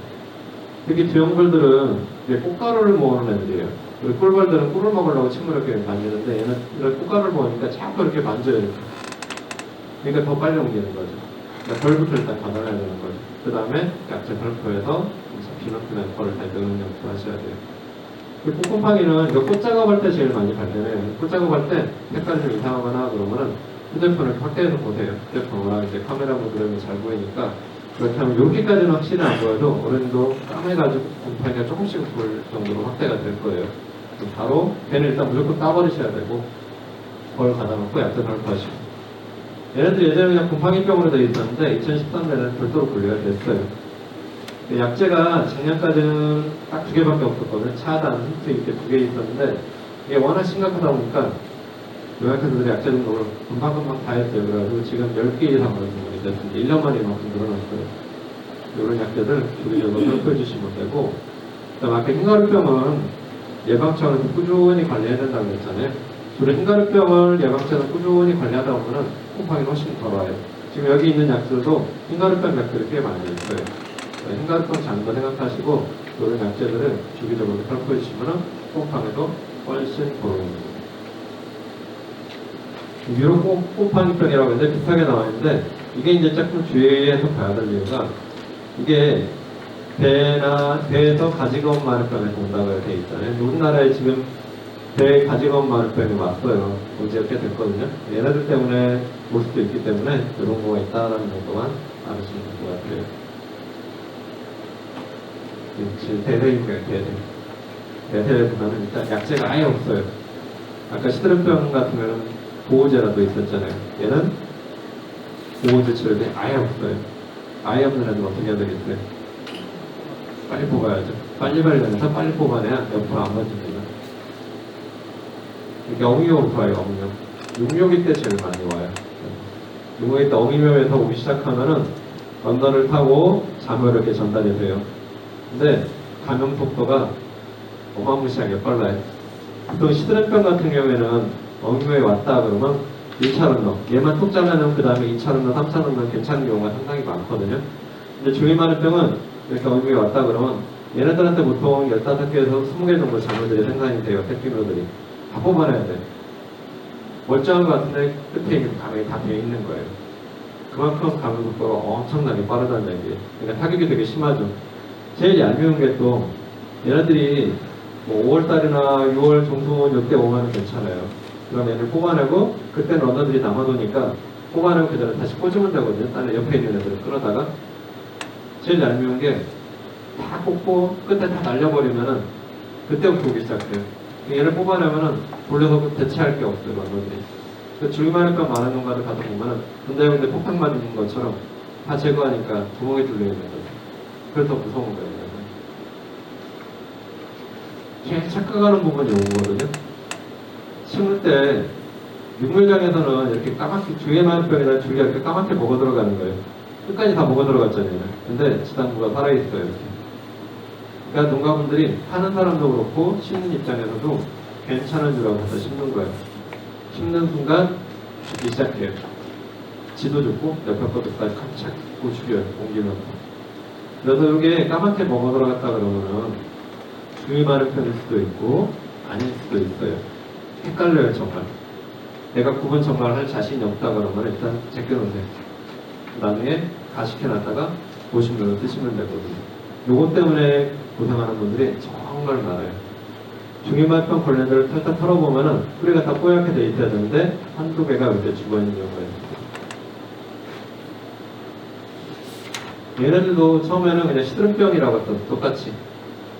특히 뒤형벌들은 꽃가루를 모으는 애들이에요. 그리고 꿀벌들은 꿀을 먹으려고 침을 이렇게 만지는데 얘는 이런 꽃가루를 모으니까 자꾸 이렇게 만져요. 그러니까 더 빨리 옮기는 거죠. 그러니까 벌부터 일단 걷어내야 되는 거죠. 그 다음에 약재 벌프에서 비너트나 벌을 달 넣는 연습을 하셔야 돼요. 꽃곰팡이는 이거 꽃 작업할 때 제일 많이 발견해요. 꽃 작업할 때 색깔이 좀 이상하거나 그러면은 휴대폰을 확대해서 보세요. 휴대폰이랑 이제 카메라 모드로 잘 보이니까 그렇게 하면 여기까지는 확실히 안 보여도 어른도 까매가지고 곰팡이가 조금씩 보일 정도로 확대가 될 거예요. 바로 걔는 일단 무조건 따버리셔야 되고 벌 가다놓고 약재 발포하시고 얘네들 예전에 그냥 곰팡이병으로 되어 있었는데 2013년에는 별도로 분류가 됐어요. 약재가 작년까지는 딱 2개밖에 없었거든요. 차단, 힌트 이렇게 2개 있었는데 이게 워낙 심각하다 보니까 요약해서들이 약재 등록을 금방금방 다 했어요. 그래가지고 지금 10개 이상으로 등록이 됐습니다. 1년 만에 이만큼 늘어났어요. 이런 약재들 주기적으로 살펴해 주시면 되고 그다음 아까 흰가루병은 예방 차원에서 꾸준히 관리해야 된다고 했잖아요. 주로 흰가루병을 예방차원에서 꾸준히 관리하다 보면 곰팡이는 훨씬 덜 와요. 지금 여기 있는 약들도 흰가루병 약들이 꽤 많이 있어요. 흰가루병 장도 생각하시고 이런 약재들은 주기적으로 살펴해 주시면 곰팡이도 훨씬 덜 옵니다. 유로 곰팡이병이라고 했는데 비슷하게 나와 있는데 이게 이제 조금 주의해서 봐야 될 이유가 이게 배에서 가지검 마루병에 동작을 돼 있잖아요. 우리나라에 지금 배 가지검 마루병이 왔어요. 언제 꽤 됐거든요. 얘네들 때문에 올 수도 있기 때문에 이런 거가 있다라는 정도만 알으시면 될 것 같아요. 대대인가요? 대대보다는 일단 약재가 아예 없어요. 아까 시드름병 같은 경우는 보호제라도 있었잖아요. 얘는 보호제 치료제 아예 없어요. 아예 없는 애들 어떻게 해야 되겠어요? 빨리 뽑아야죠. 빨리빨리 해서 빨리 뽑아내야 옆으로 안 맞습니다. 이렇게 어미묘부터 와요. 어미묘. 육묘기 때 제일 많이 와요. 육묘기 때 어미묘에서 오기 시작하면은 언더를 타고 잠을 이렇게 전달이 돼요. 근데 감염 속도가 어마무시하게 빨라요. 보통 시드름병 같은 경우에는 어미묘에 왔다 그러면 1차 런너 얘만 톡 잘라내면 그 다음에 2차 런너, 3차 런너 괜찮은 경우가 상당히 많거든요. 근데 조이마루병은 이렇게 어미묘에 왔다 그러면 얘네들한테 보통 15개에서 20개 정도 작물들이 생산이 돼요. 새끼묘들이 다 뽑아내야 돼. 멀쩡한 것 같은데 끝에 있는 감염이 다 되어 있는 거예요. 그만큼 감염 속도가 엄청나게 빠르다는 얘기예요. 그러니까 타격이 되게 심하죠. 제일 얄미운 게 또 얘네들이 뭐 5월달이나 6월 중순 이때 오면 괜찮아요. 그럼 얘를 뽑아내고 그때는 런너들이 남아도니까 뽑아내고 그 전에 다시 꽂으면 되거든요. 딴에 옆에 있는 애들을 끌어다가 제일 얄미운 게 다 뽑고 끝에 다 날려버리면은 그때부터 오기 시작해요. 얘를 뽑아내면은 돌려서 대체할 게 없어요. 런너들이. 줄기마루병 많은 농가들 가서 보면은 군데군데 폭탄 맞는 것처럼 다 제거하니까 구멍이 뚫려 있는 거죠. 그래서 무서운 거예요. 제일 착각하는 부분이 이거거든요. 심을 때 육묘장에서는 이렇게 까맣게 줄기마루병이나 줄기가 이렇게 까맣게 먹어 들어가는 거예요. 끝까지 다 먹어 들어갔잖아요. 근데 지단부가 살아있어요. 이렇게. 그러니까 농가분들이 파는 사람도 그렇고 심는 입장에서도 괜찮은 줄 알고 가서 심는 거예요. 심는 순간 죽기 시작해요. 지도 죽고 옆에 것들까지 깜짝 죽고 죽여요. 옮기면서. 그래서 이게 까맣게 먹어 들어갔다 그러면은 주의 많은 편일 수도 있고 아닐 수도 있어요. 헷갈려요 정말. 내가 구분 정말 할 자신이 없다 그러면 일단 제껴놓으세요. 나중에 가식해놨다가 보시면 쓰시면 되거든요. 요것 때문에 고생하는 분들이 정말 많아요. 중이말병 걸레들을 탈탈 털어보면은 뿌리가 다 뽀얗게 돼 있어야 되는데 한두 개가 이렇게 죽어있는 경우가 있어요. 얘네들도 처음에는 그냥 시드름병이라고 했던 똑같이.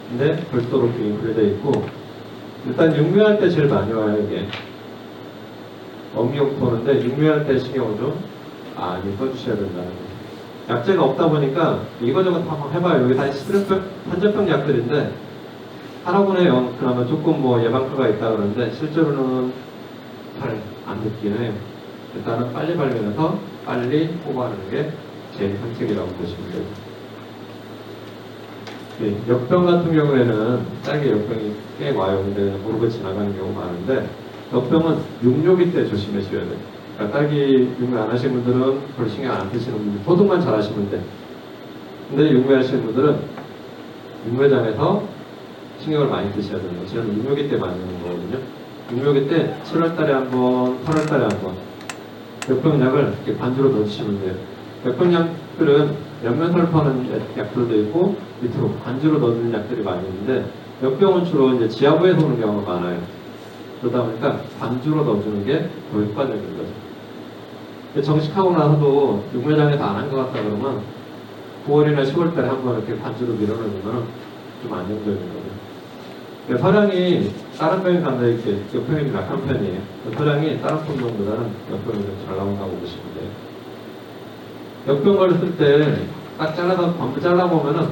근데 별도로 분류되어 있고 일단 육묘할 때 제일 많이 와요 이게. 어미옥 보는데 육묘할 때 신경을 좀 많이 써주셔야 된다는 거예요. 약재가 없다 보니까 이거저거 다 한번 해봐요. 여기 다 시드름병, 한전병 약들인데 하라고는 해요. 그나마 조금 뭐 예방과가 있다 그러는데 실제로는 잘 안 듣기는 해요. 일단은 빨리 발견해서 빨리 호소하는 게 제일 선택이라고 보시면 돼요. 네, 역병 같은 경우에는 짧게 역병이 꽤 와요. 근데 모르고 지나가는 경우가 많은데 역병은 육묘기 때 조심하셔야 돼요. 그러니까 딸기 육묘 안 하시는 분들은 별 신경 안 쓰시는 분들 소독만 잘 하시면 돼. 근데 육묘 하시는 분들은 육묘장에서 신경을 많이 쓰셔야 되는 거죠. 저는 육묘기 때 많이 하는 거거든요. 육묘기 때 7월달에 한 번, 8월달에 한 번 역병약을 이렇게 반주로 넣어주시면 돼요. 역병약들은 옆면설파하는 약들도 있고 밑으로 반주로 넣어주는 약들이 많이 있는데 역병은 주로 이제 지하부에서 오는 경우가 많아요. 그러다 보니까 반주로 넣어주는 게 더 효과적인 거죠. 정식하고 나서도 육묘장에서 안 한 것 같다 그러면 9월이나 10월달에 한 번 이렇게 반주로 밀어넣으면 좀 안정적인 거죠. 서량이 다른 병에 간다 이렇게 역병이 약한 편이에요. 서량이 다른 품종보다는 역병이 좀 잘 나온다고 보시면 돼요. 역병 걸렸을 때 딱 잘라서 반부 잘라보면은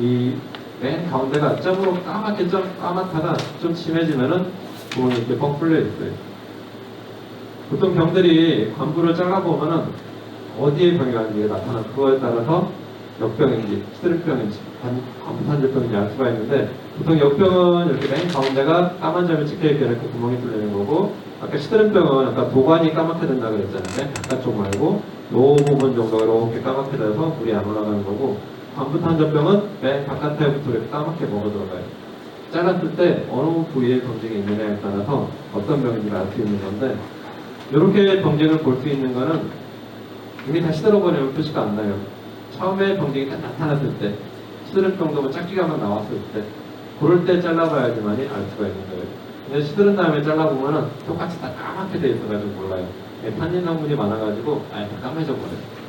이 맨 가운데가 점으로 까맣게 좀 까맣다가 좀 심해지면은 부분이 이렇게 뻥 뚫려 있어요. 보통 병들이 관부를 잘라보면은 어디에 병이 가는지가 나타나 그거에 따라서 역병인지 스트레스병인지 관부탄저병인지 알 수가 있는데 보통 역병은 이렇게 맨 가운데가 까만 점이 찍혀있게 이렇게 구멍이 뚫리는 거고 아까 시드름병은 아까 도관이 까맣게 된다고 그랬잖아요. 바깥쪽 말고 요 부분 정도가 이렇게 까맣게 돼서 물이 안 올라가는 거고 관부탄저병은 맨 바깥에부터 이렇게 까맣게 먹어 들어가요. 잘랐을 때 어느 부위에 병증이 있느냐에 따라서 어떤 병인지를 알 수 있는 건데 이렇게 병증을 볼 수 있는 거는 이미 다 시들어버리면 표시가 안 나요. 처음에 병증이 딱 나타났을 때 시드름 정도면 짝지가만 나왔을 때 그럴 때 잘라봐야지만이 알 수가 있는 거예요. 근데 시드른 다음에 잘라보면은 똑같이 다 까맣게 돼 있어가지고 몰라요. 탄닌 성분이 많아가지고 아예 다 까매져 버려요.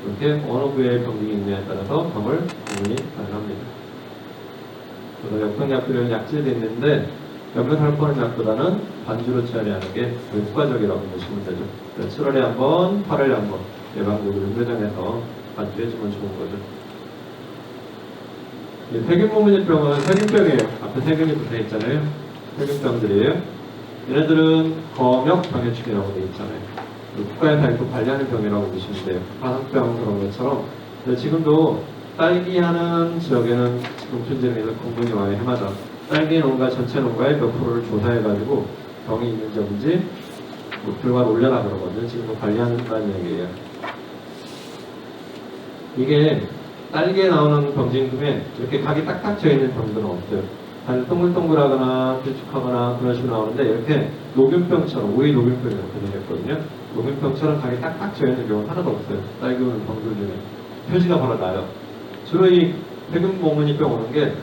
이렇게 어느 부위에 병증이 있느냐에 따라서 병을 구분이 가능합니다. 그래서 역병약들은 약질이 있는데 역병살포는 약보다는 반주로 처리하는 게 더 효과적이라고 보시면 되죠. 7월에 한 번, 8월에 한 번 예방국을 육묘장에서 반주해주면 좋은 거죠. 세균모문이병은 세균병이에요. 앞에 세균이 붙어있잖아요. 세균병들이에요. 얘네들은 검역 병해충이라고 되어 있잖아요. 국가에서 또 관리하는 병이라고 보시면 돼요. 화상병 그런 것처럼. 지금도 딸기 하는 지역에는 지금 현재는 공분이 많이 해마다 딸기 농가 전체 농가의 몇 프로를 조사해가지고 병이 있는지 없는지 결과를 올려라 그러거든요. 지금도 관리한다는 얘기예요. 이게 딸기에 나오는 병진 중에 이렇게 각이 딱딱 져 있는 병들은 없어요. 잘 동글동글하거나 길쭉하거나 그런 식으로 나오는데 이렇게 녹균병처럼 오이 녹균병이 이렇게 생겼거든요. 녹균병처럼 각이 딱딱 져 있는 경우는 하나도 없어요. 딸기 오는 병들 중에 표시가 바로 나요. 주로 이 세균모문이병 오는 게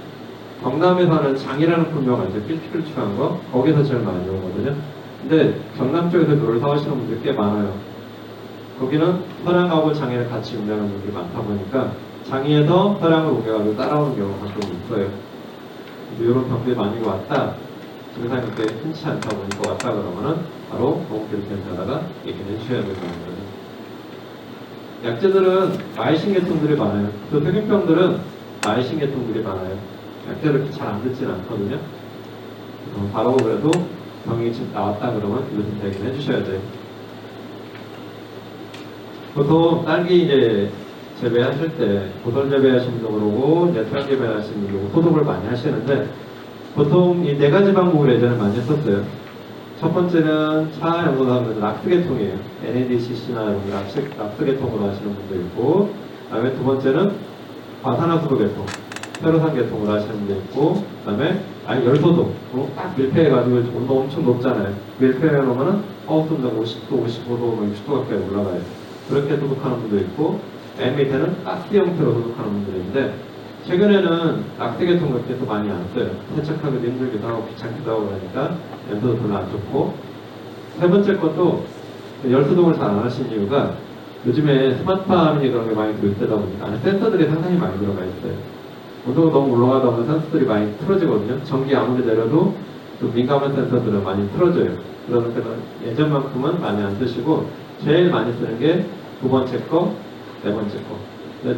경남에 사는 장이라는 품종 알죠? 길쭉길쭉한 거 거기서 제일 많이 오거든요. 근데 경남 쪽에서 묘를 사오시는 분들이 꽤 많아요. 거기는 서량하고 장애를 같이 운영하는 분들이 많다 보니까 장애에서 서량을 옮겨가지고 따라오는 경우가 가끔 있어요. 이런 병들이 많이 왔다. 증상이 그렇게 흔치 않다 보니까 왔다 그러면은 바로 보험교육센터에다가 얘기를 해주셔야 되는 거예요. 약재들은 마이신 계통들이 많아요. 또 세균병들은 마이신 계통들이 많아요. 약재를 이렇게 잘 안 듣지는 않거든요. 바로 그래도 병이 지금 나왔다 그러면 이것을 얘기를 해주셔야 돼요. 보통 딸기 이제 재배하실 때 고설 재배하시는 분도 그러고 이제 토양 재배하시는 분도 그러고 소독을 많이 하시는데 보통 이 네 가지 방법을 예전에 많이 했었어요. 첫 번째는 차 연구하면 락스 계통이에요. NADCC나 이런 락스 계통으로 하시는 분도 있고, 그다음에 두 번째는 과산화수소 계통, 페로산 계통으로 하시는 분도 있고, 그다음에 열소독, 딱 밀폐해가지고 온도 엄청 높잖아요. 밀폐해 놓으면은 온도가 50도, 55도, 60도 가까이 올라가요. 그렇게 소독하는 분도 있고, 맨 밑에는 가스 형태로 소독하는 분들이 있는데, 최근에는 락스 계통 그렇게 또 많이 안 써요. 세척하기도 힘들기도 하고 귀찮기도 하고 그러니까 연소도 별로 안 좋고, 세 번째 것도 열소독을 잘 안 하시는 이유가 요즘에 스마트팜이 그런 게 많이 도입되다 보니까 안에 센서들이 상당히 많이 들어가 있어요. 온도가 너무 올라가다 보면 센서들이 많이 틀어지거든요. 전기 아무리 내려도 좀 민감한 센서들은 많이 틀어져요. 그러니까 예전만큼은 많이 안 쓰시고 제일 많이 쓰는 게 두 번째 거, 네 번째 거.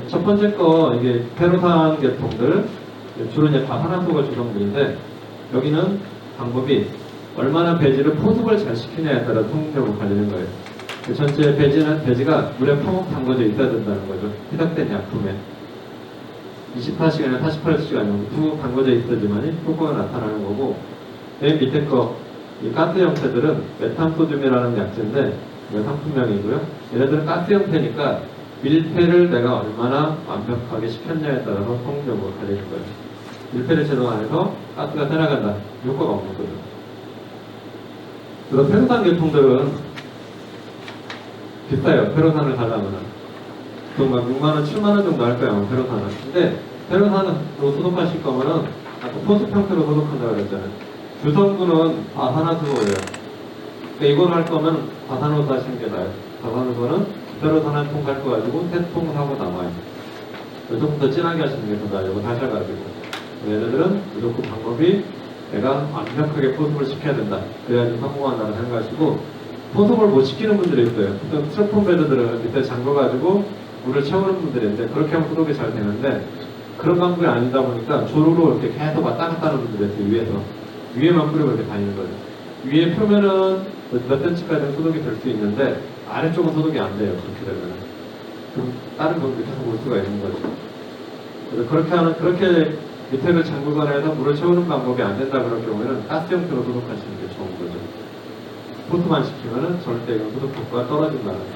첫 번째 거 이게 페로산 계통들 주로 이제 과산화수소가 주성분인데 여기는 방법이 얼마나 배지를 포섭을 잘 시키냐에 따라 성능력으로 갈리는 거예요. 그 전체 배지가 물에 펑 담궈져 있어야 된다는 거죠. 희석된 약품에 24시간이나 48시간 정도 푹 담궈져 있어야지만 효과가 나타나는 거고, 맨 밑에 이 가스 형태들은 메탄소듐이라는 약재인데 이거 상품명이고요. 얘네들은 가스 형태니까 밀폐를 내가 얼마나 완벽하게 시켰냐에 따라서 성능력으로 갈리는 거예요. 밀폐를 제대로 안 해서 가스가 새나간다. 효과가 없는 거죠. 그래서 페로산 계통들은 비싸요. 페로산을 사려면 보통 막 6만원, 7만원 정도 할 거예요. 페로산은. 근데 페로산으로 소독하실 거면은 아까 포습 형태로 소독한다고 그랬잖아요. 주성분은 과산화수소예요. 그러니까 이걸 할 거면 과산화수 하시는 게 나아요. 과산화수소는 페로산 한 통 갖고 가지고 3통 사고 남아요. 조금 더 진하게 하시는 게 더 나아요. 이거 사셔가지고. 얘네들은 무조건 방법이 내가 완벽하게 포섭을 시켜야 된다. 그래야지 성공한다고 생각하시고, 포섭을 못 시키는 분들이 있어요. 스티로폼 베드들은 밑에 잠궈가지고 물을 채우는 분들인데 그렇게 하면 소독이 잘 되는데, 그런 방법이 아니다 보니까 조루로 이렇게 계속 왔다 갔다 하는 분들이 있어요. 위에서. 위에만 뿌리고 이렇게 다니는 거예요. 위에 표면은 몇 cm까지는 소독이 될 수 있는데 아래쪽은 소독이 안 돼요. 그렇게 되면. 그럼 다른 분들이 계속 올 수가 있는 거죠. 그래서 그렇게 밑에를 잠그거나 해서 물을 채우는 방법이 안 된다 그럴 경우에는 가스 형태로 소독하시는 게 좋은 거죠. 포트만 시키면은 절대 이건 소독 효과가 떨어진다는 거.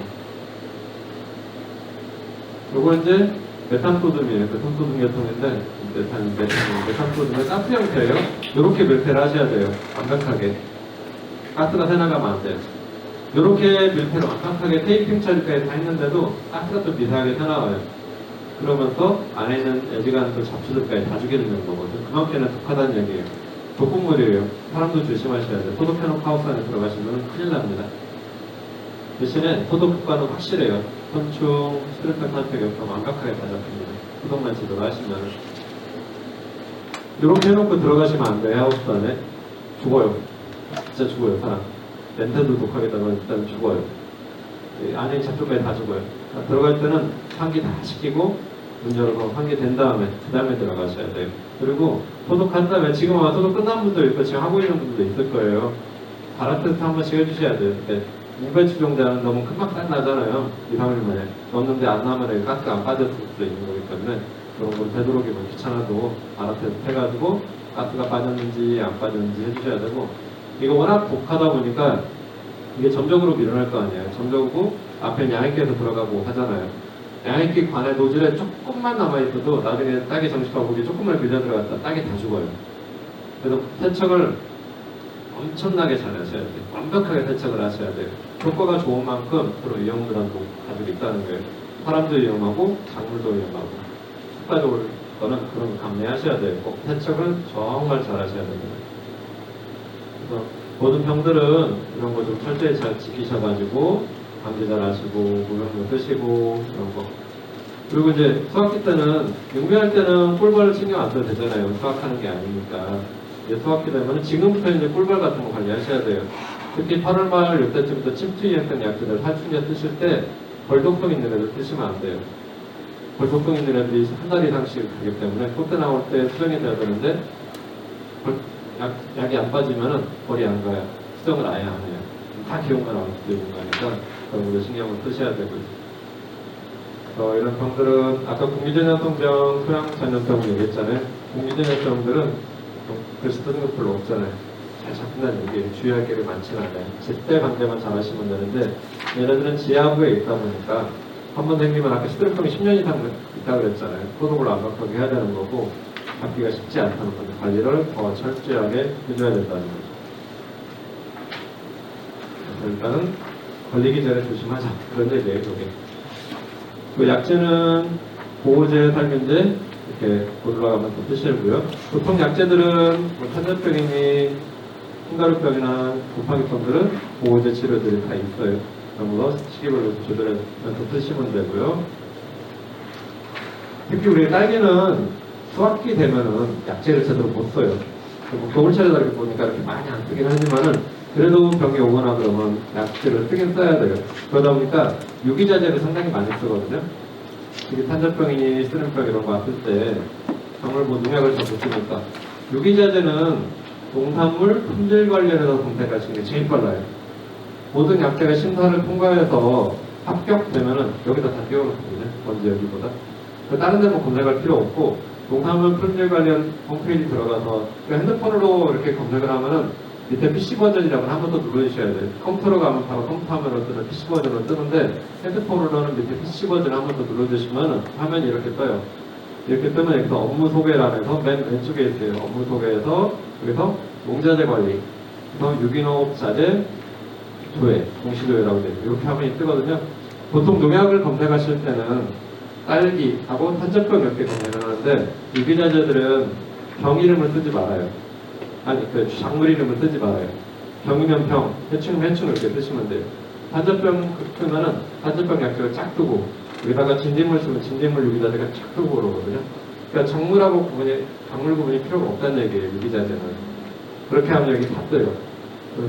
요거 이제 메탄소듐이에요. 메탄소듐 계통인데 메탄소듐은 가스 형태예요. 이렇게 밀폐를 하셔야 돼요. 완벽하게. 가스가 새나가면 안 돼요. 이렇게 밀폐를 완벽하게 테이핑 처리까지 다 했는데도 가스가 좀 미세하게 새나와요. 그러면서 안에 있는 애지간한 잡초들까지 다 죽이는 거거든요. 그만큼이나 독하다는 얘기예요. 독극물이에요. 사람도 조심하셔야 돼요. 소독해놓고 하우스 안에 들어가시면 큰일 납니다. 대신에 소독 효과는 확실해요. 선충, 스트레스 탄핵 효과 완벽하게 다 잡힙니다. 소독만 제대로 하시면. 이렇게 해놓고 들어가시면 안 돼요. 하우스 안에. 죽어요. 진짜 죽어요, 사람. 냄새도 독하게다가 일단 죽어요. 안에 잡초까지 다 죽어요. 들어갈 때는 환기 다 시키고 문 열어서 환기 된 다음에 그 다음에 들어가셔야 돼요. 그리고 소독한 다음에 지금 아마 소독 끝난 분도 있고 지금 하고 있는 분도 있을 거예요. 발화 테스트 한 번씩 해주셔야 돼요. 무배추 종자는 너무 금방 딱 나잖아요. 2, 3일 만에 넣었는데 안 나면 가스가 안 빠졌을 수도 있는 거기 때문에 그런 걸 되도록이면 귀찮아도 발화 테스트 해가지고 가스가 빠졌는지 안 빠졌는지 해주셔야 되고, 이거 워낙 독하다 보니까 이게 점적으로 밀어날 거 아니에요. 점적이고 앞에 양액기에서 들어가고 하잖아요. 양액기 관에 노즐에 조금만 남아있어도 나중에 딱이 정식화복이 조금만 밀려 들어갔다 딱이 다 죽어요. 그래서 세척을 엄청나게 잘 하셔야 돼요. 완벽하게 세척을 하셔야 돼요. 효과가 좋은 만큼 그런 위험들도 가지고 있다는 거예요. 사람도 위험하고 작물도 위험하고. 효과적으로 거는 그런 거 감내하셔야 돼요. 꼭 세척을 정말 잘 하셔야 됩니다. 그래서 모든 병들은 이런 거 좀 철저히 잘 지키셔가지고 감기 잘 하시고 무병도 드시고 이런 거. 그리고 이제 수학기 때는 육묘할 때는 꿀벌 신경 안 써도 되잖아요. 수학하는 게 아니니까. 이제 수학기 되면 지금부터 이제 꿀벌 같은 거 관리하셔야 돼요. 특히 8월 말 이때쯤부터 침투이했던 약들을 살충제 쓰실 때 벌독성 있는 애들 쓰시면 안 돼요. 벌독성 있는 애들이 한 달 이상씩 가기 때문에 콧대 나올 때 수정이 돼야 되는데 약이 안 빠지면은 벌이 안 가요. 수정을 아예 안 해요. 다 기운만 나올 수도 있는 거니까 그런 거 신경을 쓰셔야 되고요. 이런 병들은 아까 공기전염성병, 소양전염병 얘기했잖아요. 공기전염병들은 글씨 쓰는 거 별로 없잖아요. 잘 잡힌다는 얘기예요. 주의할 게 많지는 않아요. 제때 관대만 잘 하시면 되는데 얘네들은 지하부에 있다 보니까 한 번 생기면 아까 시드름병이 10년 이상 있다고 그랬잖아요. 소독을 완벽하게 해야 되는 거고 잡기가 쉽지 않다는 거죠. 관리를 더 철저하게 해줘야 된다는 거죠. 일단은 걸리기 전에 조심하자. 그런 얘기예요, 이게. 그 약재는 보호제, 살균제 이렇게 올라가면서 드시고요. 보통 약재들은 뭐 탄저병이니 흰가루병이나 곰팡이병들은 보호제 치료들이 다 있어요. 그런 거 시기별로 조절해서 드시면 되고요. 특히 우리 딸기는 수확기 되면은 약재를 제대로 못 써요. 겨울철에다 이렇게 보니까 이렇게 많이 안 쓰긴 하지만은 그래도 병이 오거나 그러면 약재를 쓰긴 써야 돼요. 그러다 보니까 유기자재를 상당히 많이 쓰거든요. 특히 탄저병이니 스트렘병 이런 거 왔을 때 정말 뭐 농약을 잘 못 쓰니까 유기자재는 농산물 품질 관련해서 검색하시는 게 제일 빨라요. 모든 약재가 심사를 통과해서 합격되면은 여기다 다 띄워놓거든요. 먼저 여기보다. 다른 데뭐 검색할 필요 없고 농산물 품질 관련 홈페이지 들어가서 핸드폰으로 이렇게 검색을 하면은 밑에 PC 버전이라고 한 번 더 눌러주셔야 돼요. 컴퓨터로 가면 바로 컴퓨터 화면으로 뜨는 PC 버전으로 뜨는데 핸드폰으로는 밑에 PC 버전 한 번 더 눌러주시면 화면이 이렇게 떠요. 이렇게 뜨면 여기서 업무 소개란에서 맨 왼쪽에 있어요. 업무 소개에서 여기서 농자재 관리, 그래서 유기농업자재 조회, 공시조회라고 되어 있어요. 이렇게 화면이 뜨거든요. 보통 농약을 검색하실 때는 딸기하고 탄저병 이렇게 검색을 하는데 유기자재들은 병 이름을 쓰지 말아요. 아니, 그 작물 이름을 쓰지 말아요. 병이면 병, 해충이면 해충 이렇게 쓰시면 돼요. 탄저병 쓰면은 탄저병 약재가 쫙 뜨고 여기다가 진딧물 쓰면 진딧물 유기자재가 쫙 뜨고 그러거든요. 그러니까 작물하고 구분이, 작물 구분이 필요가 없다는 얘기예요. 유기자재는. 그렇게 하면 여기 다 뜨요.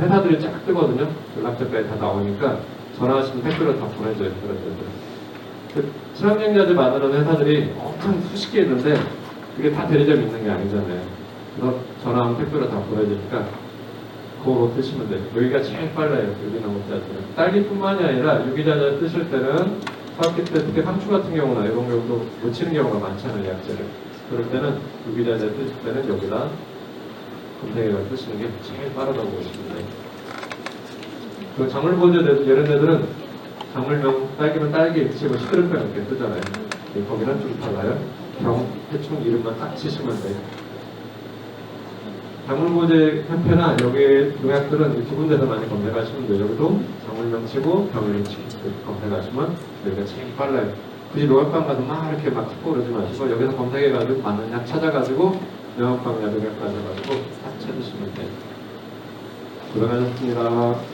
회사들이 쫙 뜨거든요. 연락처까지 다 나오니까 전화하시면 댓글을 다 보내줘요. 그 친환경자재 만드는 회사들이 엄청 수십 개 있는데 그게 다 대리점 있는 게 아니잖아요. 그래서 전화하면 댓글을 다 보내주니까 그거로 쓰시면 돼요. 여기가 제일 빨라요. 유기농업자재는. 딸기뿐만이 아니라 유기자재 쓰실 때는 사업기 때 특히 상추 같은 경우나 이런 경우도 놓치는 경우가 많잖아요. 약재를. 그럴 때는 유기자재 쓰실 때는 여기다 검색해서 쓰시는 게 제일 빠르다고 보시면 돼요. 그 작물보조제도 이런 데들은 작물명 딸기면 딸기 치고 시드름병 이렇게 쓰잖아요. 거기는 좀 달라요. 병, 해충 이름만 딱 치시면 돼요. 작물보조제 협회나 여기 농약들은 두 군데서 많이 검색하시면 돼요. 여기도 작물명 치고 병 이름 치고 검색하시면 여기가 제일 빨라요. 굳이 농약방 가서 막 이렇게 막 찍고 그러지 마시고 여기서 검색해가지고 맞는 약 찾아가지고 농약방이나 농약 가져가지고 딱 찾으시면 돼요. 고생하셨습니다.